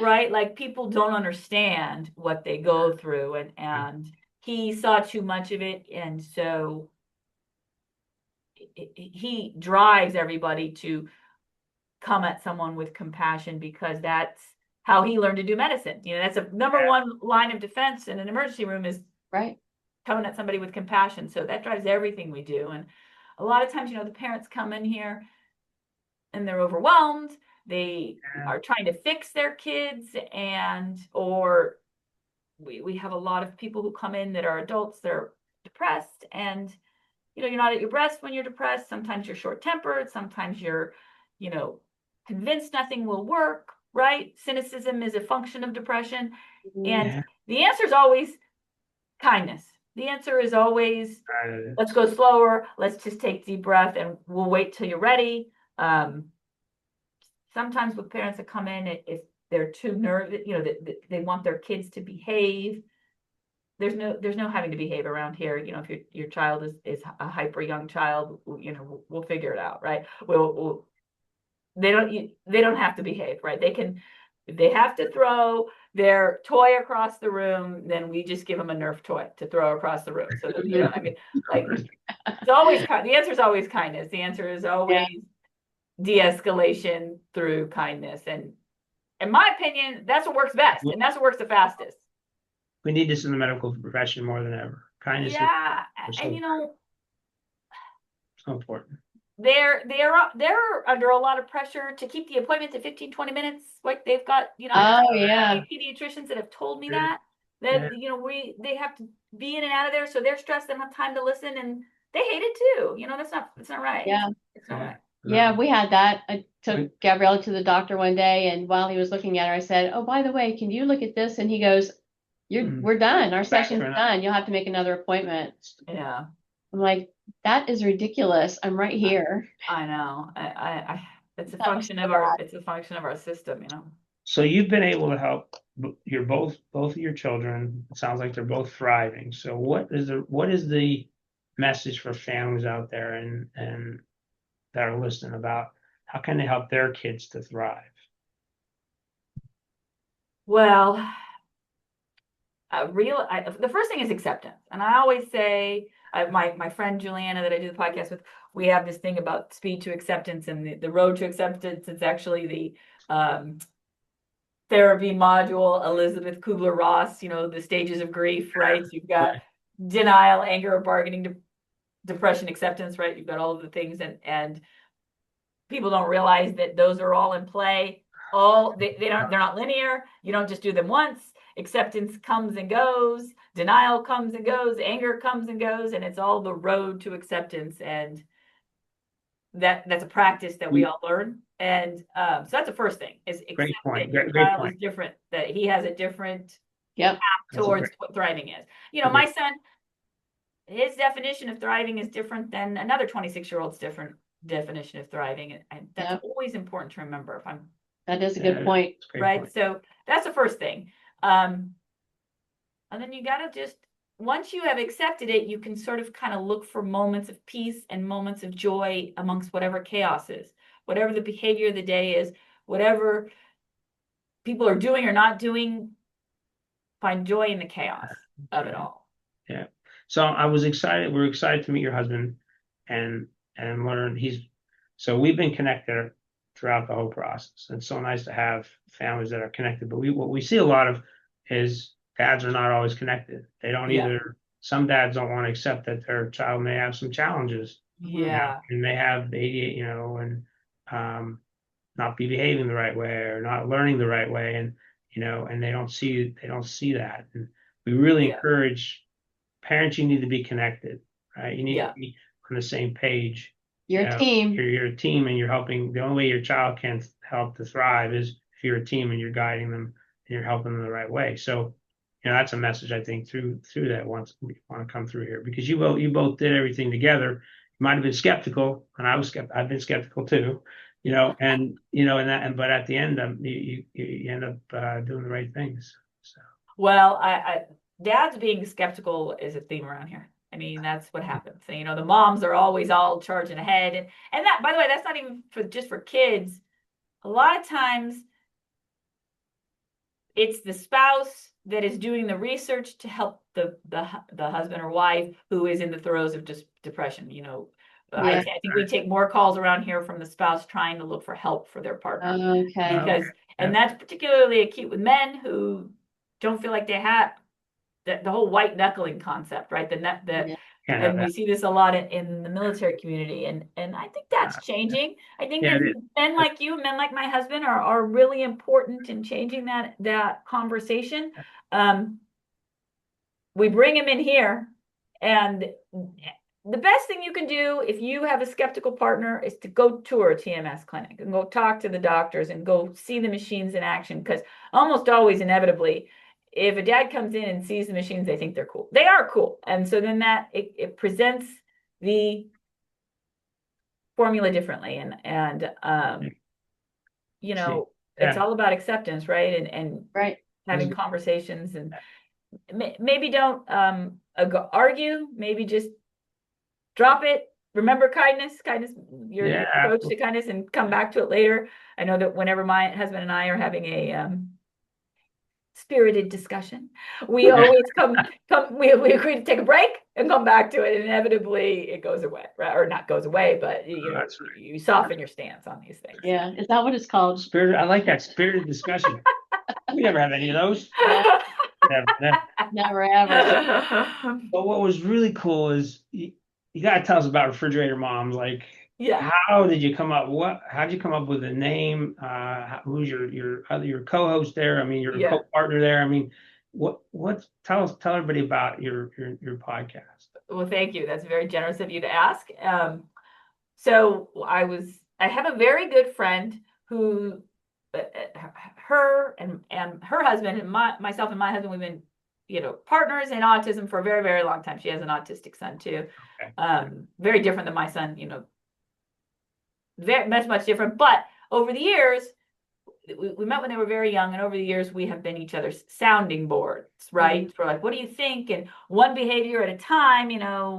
right? Like people don't understand what they go through, and he saw too much of it, and so he drives everybody to come at someone with compassion because that's how he learned to do medicine. That's a number one line of defense in an emergency room is right. coming at somebody with compassion. So that drives everything we do. And a lot of times, the parents come in here and they're overwhelmed. They are trying to fix their kids, or we have a lot of people who come in that are adults, they're depressed, and you're not at your best when you're depressed. Sometimes you're short-tempered, sometimes you're convinced nothing will work, right? Cynicism is a function of depression. And the answer is always kindness. The answer is always, let's go slower, let's just take deep breath, and we'll wait till you're ready. Sometimes with parents that come in, if they're too nervous, they want their kids to behave. There's no having to behave around here. If your child is a hyper young child, we'll figure it out, right? They don't have to behave, right? If they have to throw their toy across the room, then we just give them a Nerf toy to throw across the room. So that, I mean, like it's always the answer is always kindness. The answer is always de-escalation through kindness. And in my opinion, that's what works best, and that's what works the fastest. We need this in the medical profession more than ever. Kindness. Yeah, and so important. They're under a lot of pressure to keep the appointment to 15-20 minutes. Like they've got, pediatricians that have told me that they have to be in and out of there, so they're stressed, they don't have time to listen, and they hate it too. That's not right. Yeah. It's not right. Yeah, we had that. I took Gabriella to the doctor one day, and while he was looking at her, I said, "Oh, by the way, can you look at this?" And he goes, "We're done. Our session's done. You'll have to make another appointment." Yeah. I'm like, that is ridiculous. I'm right here. I know. It's a function of our system, So you've been able to help both of your children. It sounds like they're both thriving. So what is the message for families out there and that are listening about how can they help their kids to thrive? Well, the first thing is acceptance. And I always say, my friend Juliana that I do the podcast with, we have this thing about speed to acceptance, and the road to acceptance. It's actually the therapy module, Elizabeth Kubler-Ross, the stages of grief, right? So you've got denial, anger, bargaining, depression, acceptance, right? You've got all of the things, and people don't realize that those are all in play. They're not linear. You don't just do them once. Acceptance comes and goes, denial comes and goes, anger comes and goes, and it's all the road to acceptance. And that's a practice that we all learn. And so that's the first thing is accept that your child is different, that he has a different path towards what thriving is. My son, his definition of thriving is different than another 26-year-old's different definition of thriving. And that's always important to remember. That is a good point. Right. Point. So that's the first thing. And then you got to once you have accepted it, you can sort of kind of look for moments of peace and moments of joy amongst whatever chaos is, whatever the behavior of the day is, whatever people are doing or not doing, find joy in the chaos of it all. Yeah. So I was excited. We're excited to meet your husband and learn so we've been connected throughout the whole process. It's so nice to have families that are connected, but what we see a lot of is dads are not always connected. They don't either. Some dads don't want to accept that their child may have some challenges. Yeah. And they have ADHD, and not be behaving the right way or not learning the right way. And, and they don't see that. And we really encourage parents, you need to be connected, right? You need to be on the same page. You're a team. You're a team, and you're helping. The only way your child can help to thrive is if you're a team and you're guiding them and you're helping them the right way. So that's a message I think through that once we want to come through here, because you both did everything together. You might have been skeptical, and I've been skeptical too, but at the end, you end up doing the right things. So. Well, dads being skeptical is a theme around here. I mean, that's what happens. And, the moms are always all charging ahead, and that, by the way, that's not even just for kids. A lot of times, it's the spouse that is doing the research to help the husband or wife who is in the throes of depression. I think we take more calls around here from the spouse trying to look for help for their partner. Okay. Because, and that's particularly acute with men who don't feel like they have the whole white knuckling concept, right? And we see this a lot in the military community, and I think that's changing. I think men like you, men like my husband, are really important in changing that conversation. We bring him in here, and the best thing you can do if you have a skeptical partner is to go tour a TMS clinic and go talk to the doctors and go see the machines in action, because almost always, inevitably, if a dad comes in and sees the machines, they think they're cool. They are cool. And so then it presents the formula differently. And it's all about acceptance, right? And right. Having conversations, and maybe don't argue, maybe just drop it. Remember kindness, your approach to kindness, and come back to it later. I know that whenever my husband and I are having a spirited discussion, we always we agree to take a break and come back to it, and inevitably it goes away, right? Or not goes away, but you soften your stance on these things. Yeah, is that what it's called? Spirited. I like that, spirited discussion. We never have any of those. Never ever. But what was really cool is you got to tell us about Refrigerator Moms. Like, how did you come up? How did you come up with the name? Who's your co-host there? I mean, your co-partner there. I mean, tell everybody about your podcast. Well, thank you. That's very generous of you to ask. So I have a very good friend who, her and her husband and myself and my husband, we've been partners in autism for a very, very long time. She has an autistic son too. Okay. Very different than my son, very much different. But over the years, we met when they were very young, and over the years we have been each other's sounding boards, right? Mm-hmm. We're like, what do you think? And one behavior at a time,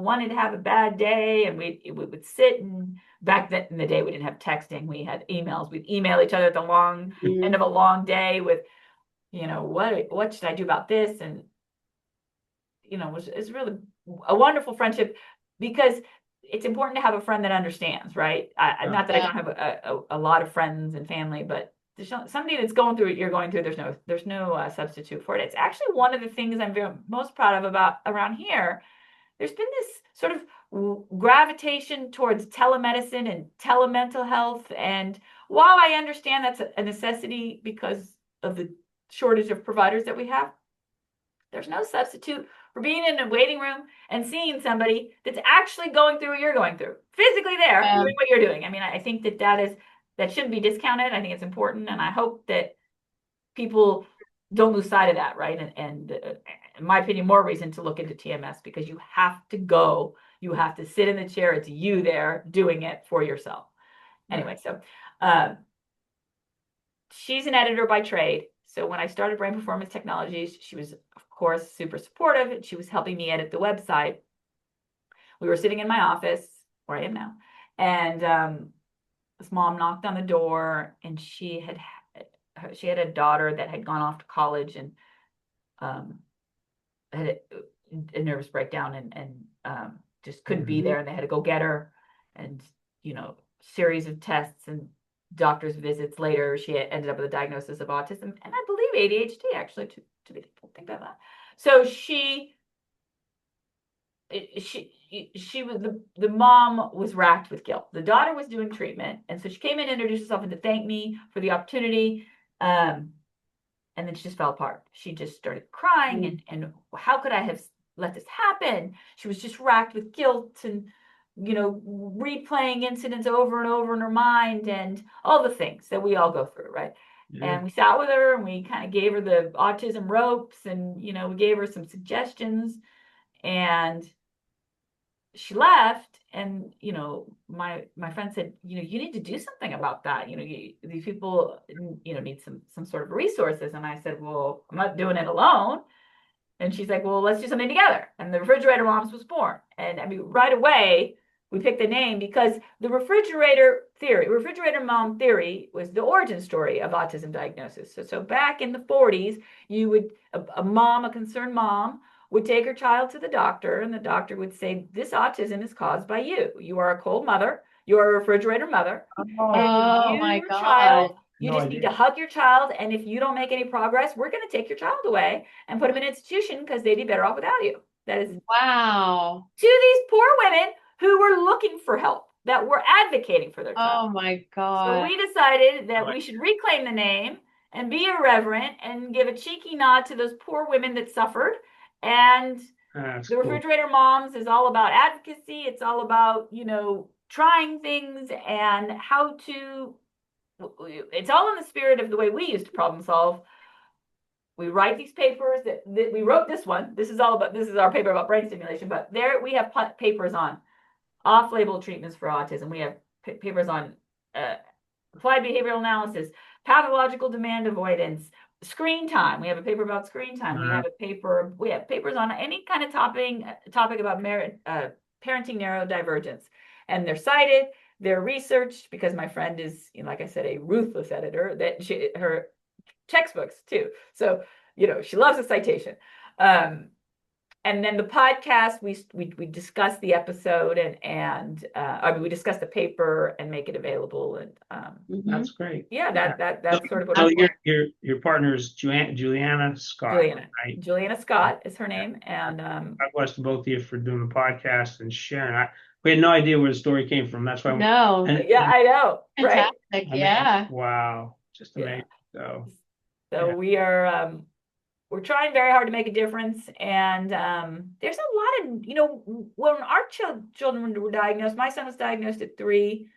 wanted to have a bad day, and we would sit, and back then in the day we didn't have texting, we had emails. We'd email each other at the end of a long day with, what should I do about this? And it's really a wonderful friendship, because it's important to have a friend that understands, right? Not that I don't have a lot of friends and family, but somebody that's going through what you're going through, there's no substitute for it. It's actually one of the things I'm most proud of about around here. There's been this sort of gravitation towards telemedicine and telemental health. And while I understand that's a necessity because of the shortage of providers that we have, there's no substitute for being in a waiting room and seeing somebody that's actually going through what you're going through, physically there, doing what you're doing. I mean, I think that shouldn't be discounted. I think it's important, and I hope that people don't lose sight of that, right? And in my opinion, more reason to look into TMS, because you have to sit in the chair. It's you there doing it for yourself. Anyway, so she's an editor by trade. So when I started Brain Performance Technologies, she was, of course, super supportive, and she was helping me edit the website. We were sitting in my office, where I am now, and this mom knocked on the door, and she had a daughter that had gone off to college and had a nervous breakdown, and just couldn't be there, and they had to go get her, and series of tests and doctor's visits later, she ended up with a diagnosis of autism, and I believe ADHD, actually, to think about that. So she was the mom was racked with guilt. The daughter was doing treatment, and so she came in and introduced herself and to thank me for the opportunity, and then she just fell apart. She just started crying, and how could I have let this happen? She was just racked with guilt and replaying incidents over and over in her mind, and all the things that we all go through, right? And we sat with her and we kind of gave her the autism ropes, and, you know, we gave her some suggestions, and she left. And, you know, my friend said, you know, you need to do something about that. You know, these people, you know, need some sort of resources. And I said, well, I'm not doing it alone. And she's like, well, let's do something together. And the Refrigerator Moms was born. And I mean, right away, we picked the name because the refrigerator mom theory was the origin story of autism diagnosis. So back in the 40s, you would, a concerned mom would take her child to the doctor, and the doctor would say, this autism is caused by you. You are a cold mother. You are a refrigerator mother. Oh my God. You just need to hug your child, and if you don't make any progress, we're going to take your child away and put them in an institution because they'd be better off without you. That is wow. To these poor women who were looking for help, that were advocating for their child. Oh my God. So we decided that we should reclaim the name and be irreverent and give a cheeky nod to those poor women that suffered. And the Refrigerator Moms is all about advocacy. It's all about, you know, trying things and how to, it's all in the spirit of the way we used to problem solve. We write these papers that we wrote this one. This is our paper about brain stimulation, but there we have papers on off-label treatments for autism. We have papers on applied behavioral analysis, pathological demand avoidance, screen time. We have a paper about screen time. We have papers on any kind of topic about parenting neurodivergence. And they're cited, they're researched, because my friend is, you know, like I said, a ruthless editor, that her textbooks too. So, you know, she loves a citation. And then the podcast, we discuss the episode and I mean, we discuss the paper and make it available. And that's great. Yeah, that's sort of what. So your partner is Juliana Scott. Right? Juliana Scott is her name, and God bless both of you for doing the podcast and sharing. We had no idea where the story came from. That's why. I know. Fantastic. Right? Yeah. Wow. Just amazing. Yeah. So we are. We're trying very hard to make a difference, and there's a lot of, you know, when our children were diagnosed, my son was diagnosed at 3,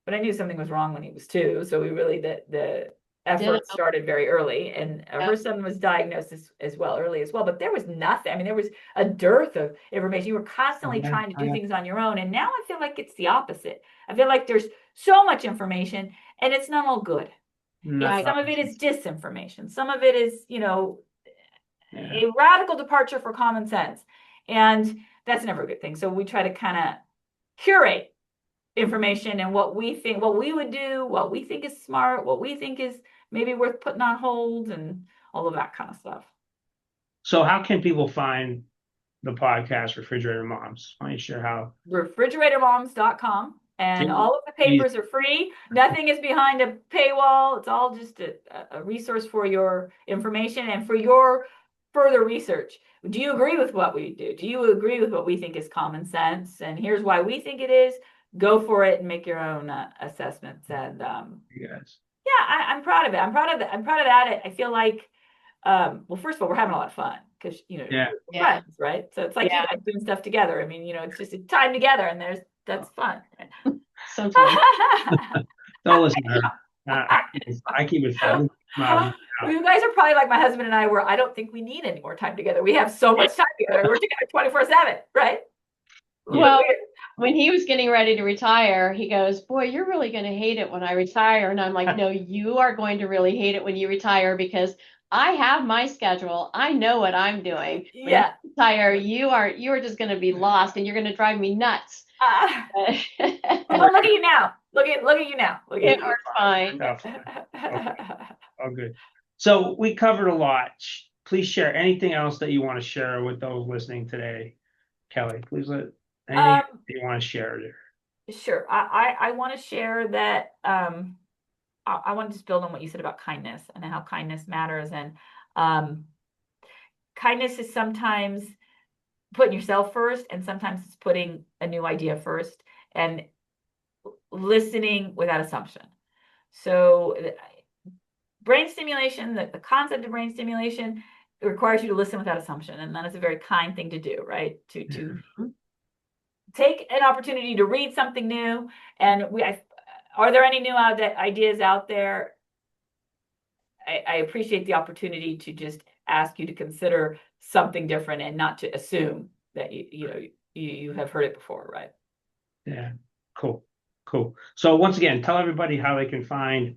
but I knew something was wrong when he was 2. So we really, the effort started very early, and her son was diagnosed as well, early as well, but there was nothing. I mean, there was a dearth of information. You were constantly trying to do things on your own, and now I feel like it's the opposite. I feel like there's so much information, and it's not all good. Some of it is disinformation. Some of it is, you know, a radical departure for common sense. And that's never a good thing. So we try to kind of curate information and what we think, what we would do, what we think is smart, what we think is maybe worth putting on hold, and all of that kind of stuff. So how can people find the podcast Refrigerator Moms? Why don't you share how? refrigeratormoms.com. And all of the papers are free. Nothing is behind a paywall. It's all just a resource for your information and for your further research. Do you agree with what we do? Do you agree with what we think is common sense? And here's why we think it is. Go for it and make your own assessments. And yes. Yeah, I'm proud of it. I'm proud of that. I feel like, well, first of all, we're having a lot of fun because, you know, we're friends, right? So it's like you guys doing stuff together. I mean, you know, it's just a time together, and that's fun. So fun. Don't listen to her. I keep it fun. You guys are probably like my husband and I, where I don't think we need any more time together. We have so much time together. We're together 24/7, right? Well, when he was getting ready to retire, he goes, boy, you're really going to hate it when I retire. And I'm like, no, you are going to really hate it when you retire, because I have my schedule. I know what I'm doing. When you retire, you are just going to be lost, and you're going to drive me nuts. Well, look at you now. Look at you now. It works fine. Oh, good. So we covered a lot. Please share anything else that you want to share with those listening today. Kelley, please let anything you want to share there. Sure. I want to share that I want to just build on what you said about kindness and how kindness matters. And kindness is sometimes putting yourself first, and sometimes it's putting a new idea first, and listening without assumption. So brain stimulation, the concept of brain stimulation, it requires you to listen without assumption. And that is a very kind thing to do, right? To take an opportunity to read something new. And are there any new ideas out there? I appreciate the opportunity to just ask you to consider something different and not to assume that you have heard it before, right? Yeah, cool. So once again, tell everybody how they can find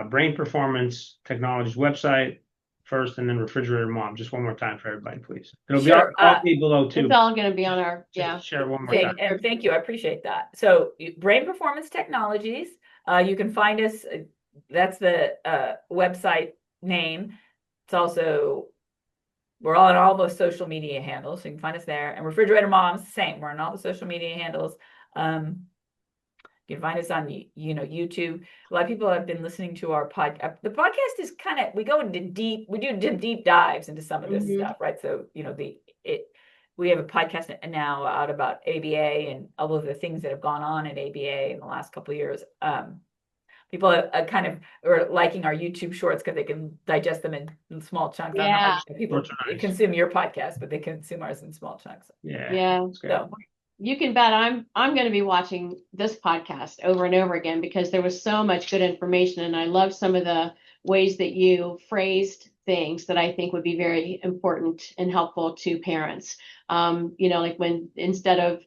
Brain Performance Technologies website first, and then Refrigerator Mom. Just one more time for everybody, please. It'll be below too. It's all going to be on our, Just share one more time. And thank you, I appreciate that. So Brain Performance Technologies, you can find us. That's the website name. It's also, we're all on all those social media handles, so you can find us there. And Refrigerator Moms, same. We're on all the social media handles. You can find us on, YouTube. A lot of people have been listening to our podcast. The podcast is kind of, we do deep dives into some of this stuff, right? So, we have a podcast now out about ABA and all of the things that have gone on at ABA in the last couple of years. People are liking our YouTube shorts because they can digest them in small chunks. Yeah. I don't know how people consume your podcast, but they consume ours in small chunks. Yeah. So you can bet I'm going to be watching this podcast over and over again because there was so much good information, and I love some of the ways that you phrased things that I think would be very important and helpful to parents. Like when instead of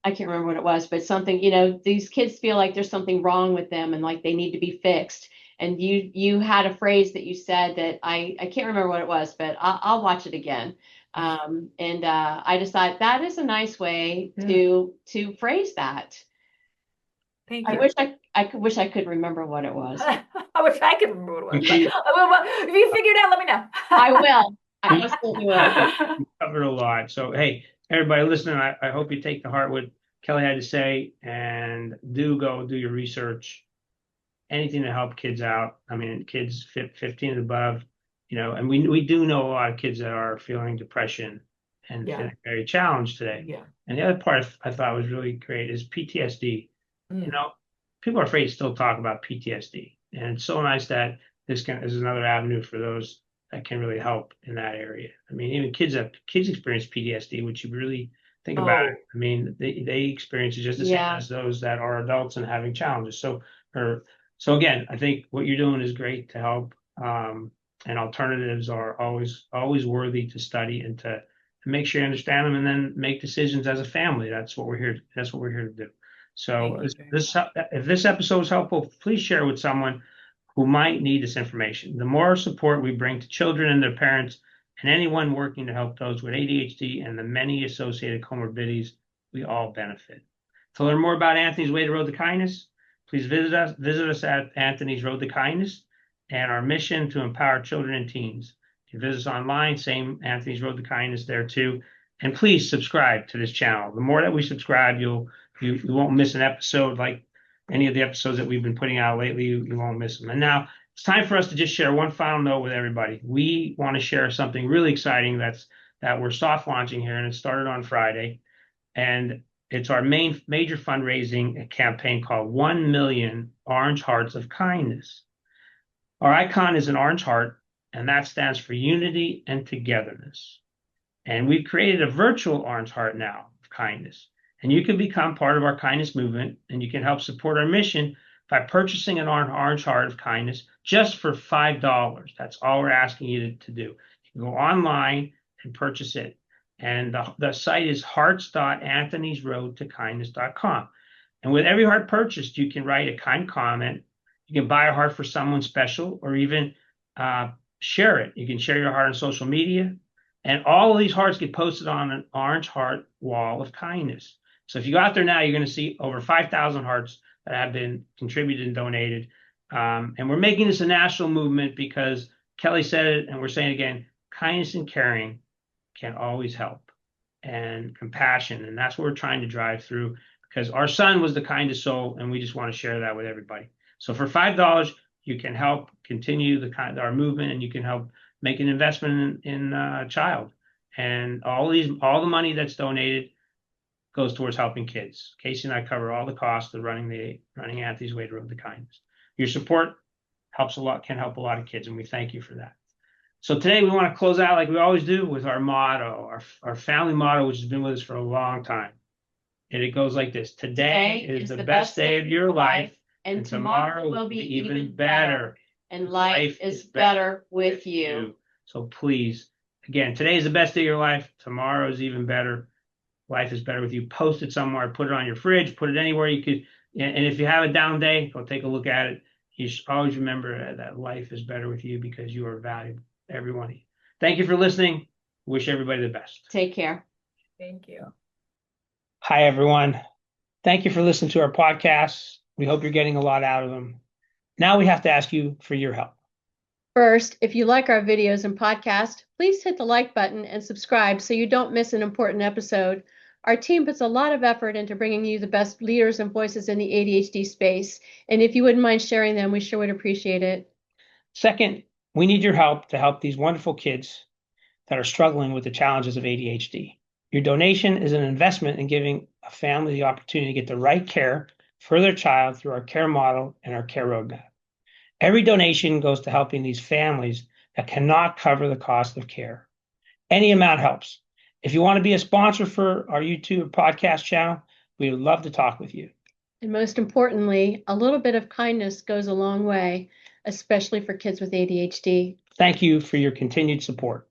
I can't remember what it was, but something, these kids feel like there's something wrong with them and like they need to be fixed. And you had a phrase that you said that I can't remember what it was, but I'll watch it again. I decided that is a nice way to phrase that. Thank you. I wish I could remember what it was. I wish I could remember what it was. If you figure it out, let me know. I will. I absolutely will. We covered a lot. So, hey, everybody listening, I hope you take to heart what Kelley had to say, and go do your research. Anything to help kids out. I mean, kids 15 and above, and we do know a lot of kids that are feeling depression and feeling very challenged today. Yeah. And the other part I thought was really great is PTSD. People are afraid to still talk about PTSD, and it's so nice that this is another avenue for those that can really help in that area. I mean, even kids experience PTSD, which you really think about it. I mean, they experience it just the same as those that are adults and having challenges. So again, I think what you're doing is great to help, and alternatives are always worthy to study and to make sure you understand them, and then make decisions as a family. That's what we're here to do. So if this episode is helpful, please share it with someone who might need this information. The more support we bring to children and their parents, and anyone working to help those with ADHD and the many associated comorbidities, we all benefit. To learn more about Anthony's Way to Road to Kindness, please visit us at Anthony's Road to Kindness and our mission to empower children and teens. You can visit us online, same Anthony's Road to Kindness there too. And please subscribe to this channel. The more that we subscribe, you won't miss an episode like any of the episodes that we've been putting out lately. You won't miss them. And now it's time for us to just share one final note with everybody. We want to share something really exciting that we're soft launching here, and it started on Friday. And it's our major fundraising campaign called 1 Million Orange Hearts of Kindness. Our icon is an orange heart, and that stands for unity and togetherness. And we've created a virtual orange heart now of kindness. And you can become part of our kindness movement, and you can help support our mission by purchasing an orange heart of kindness just for $5. That's all we're asking you to do. You can go online and purchase it. And the site is hearts.anthonysroadtokindness.com. And with every heart purchased, you can write a kind comment. You can buy a heart for someone special, or even share it. You can share your heart on social media. And all of these hearts get posted on an orange heart wall of kindness. So if you go out there now, you're going to see over 5,000 hearts that have been contributed and donated. And we're making this a national movement because Kelley said it, and we're saying it again, kindness and caring can always help, and compassion. And that's what we're trying to drive through, because our son was the kindest soul, and we just want to share that with everybody. So for $5, you can help continue our movement, and you can help make an investment in a child. And all the money that's donated goes towards helping kids. Casey and I cover all the costs of running Anthony's Way to Road to Kindness. Your support helps a lot, can help a lot of kids, and we thank you for that. So today we want to close out like we always do with our motto, our family motto, which has been with us for a long time. And it goes like this: today is the best day of your life, and tomorrow will be even better. and life is better with you. So please, again, today is the best day of your life. Tomorrow is even better. Life is better with you. Post it somewhere, put it on your fridge, put it anywhere you could. And if you have a down day, go take a look at it. You should always remember that life is better with you because you are valuable, everyone. Thank you for listening. Wish everybody the best. Take care. Thank you. Hi, everyone. Thank you for listening to our podcasts. We hope you're getting a lot out of them. Now we have to ask you for your help. First, if you like our videos and podcast, please hit the like button and subscribe so you don't miss an important episode. Our team puts a lot of effort into bringing you the best leaders and voices in the ADHD space. And if you wouldn't mind sharing them, we sure would appreciate it. Second, we need your help to help these wonderful kids that are struggling with the challenges of ADHD. Your donation is an investment in giving a family the opportunity to get the right care for their child through our care model and our care roadmap. Every donation goes to helping these families that cannot cover the cost of care. Any amount helps. If you want to be a sponsor for our YouTube podcast channel, we would love to talk with you. And most importantly, a little bit of kindness goes a long way, especially for kids with ADHD. Thank you for your continued support.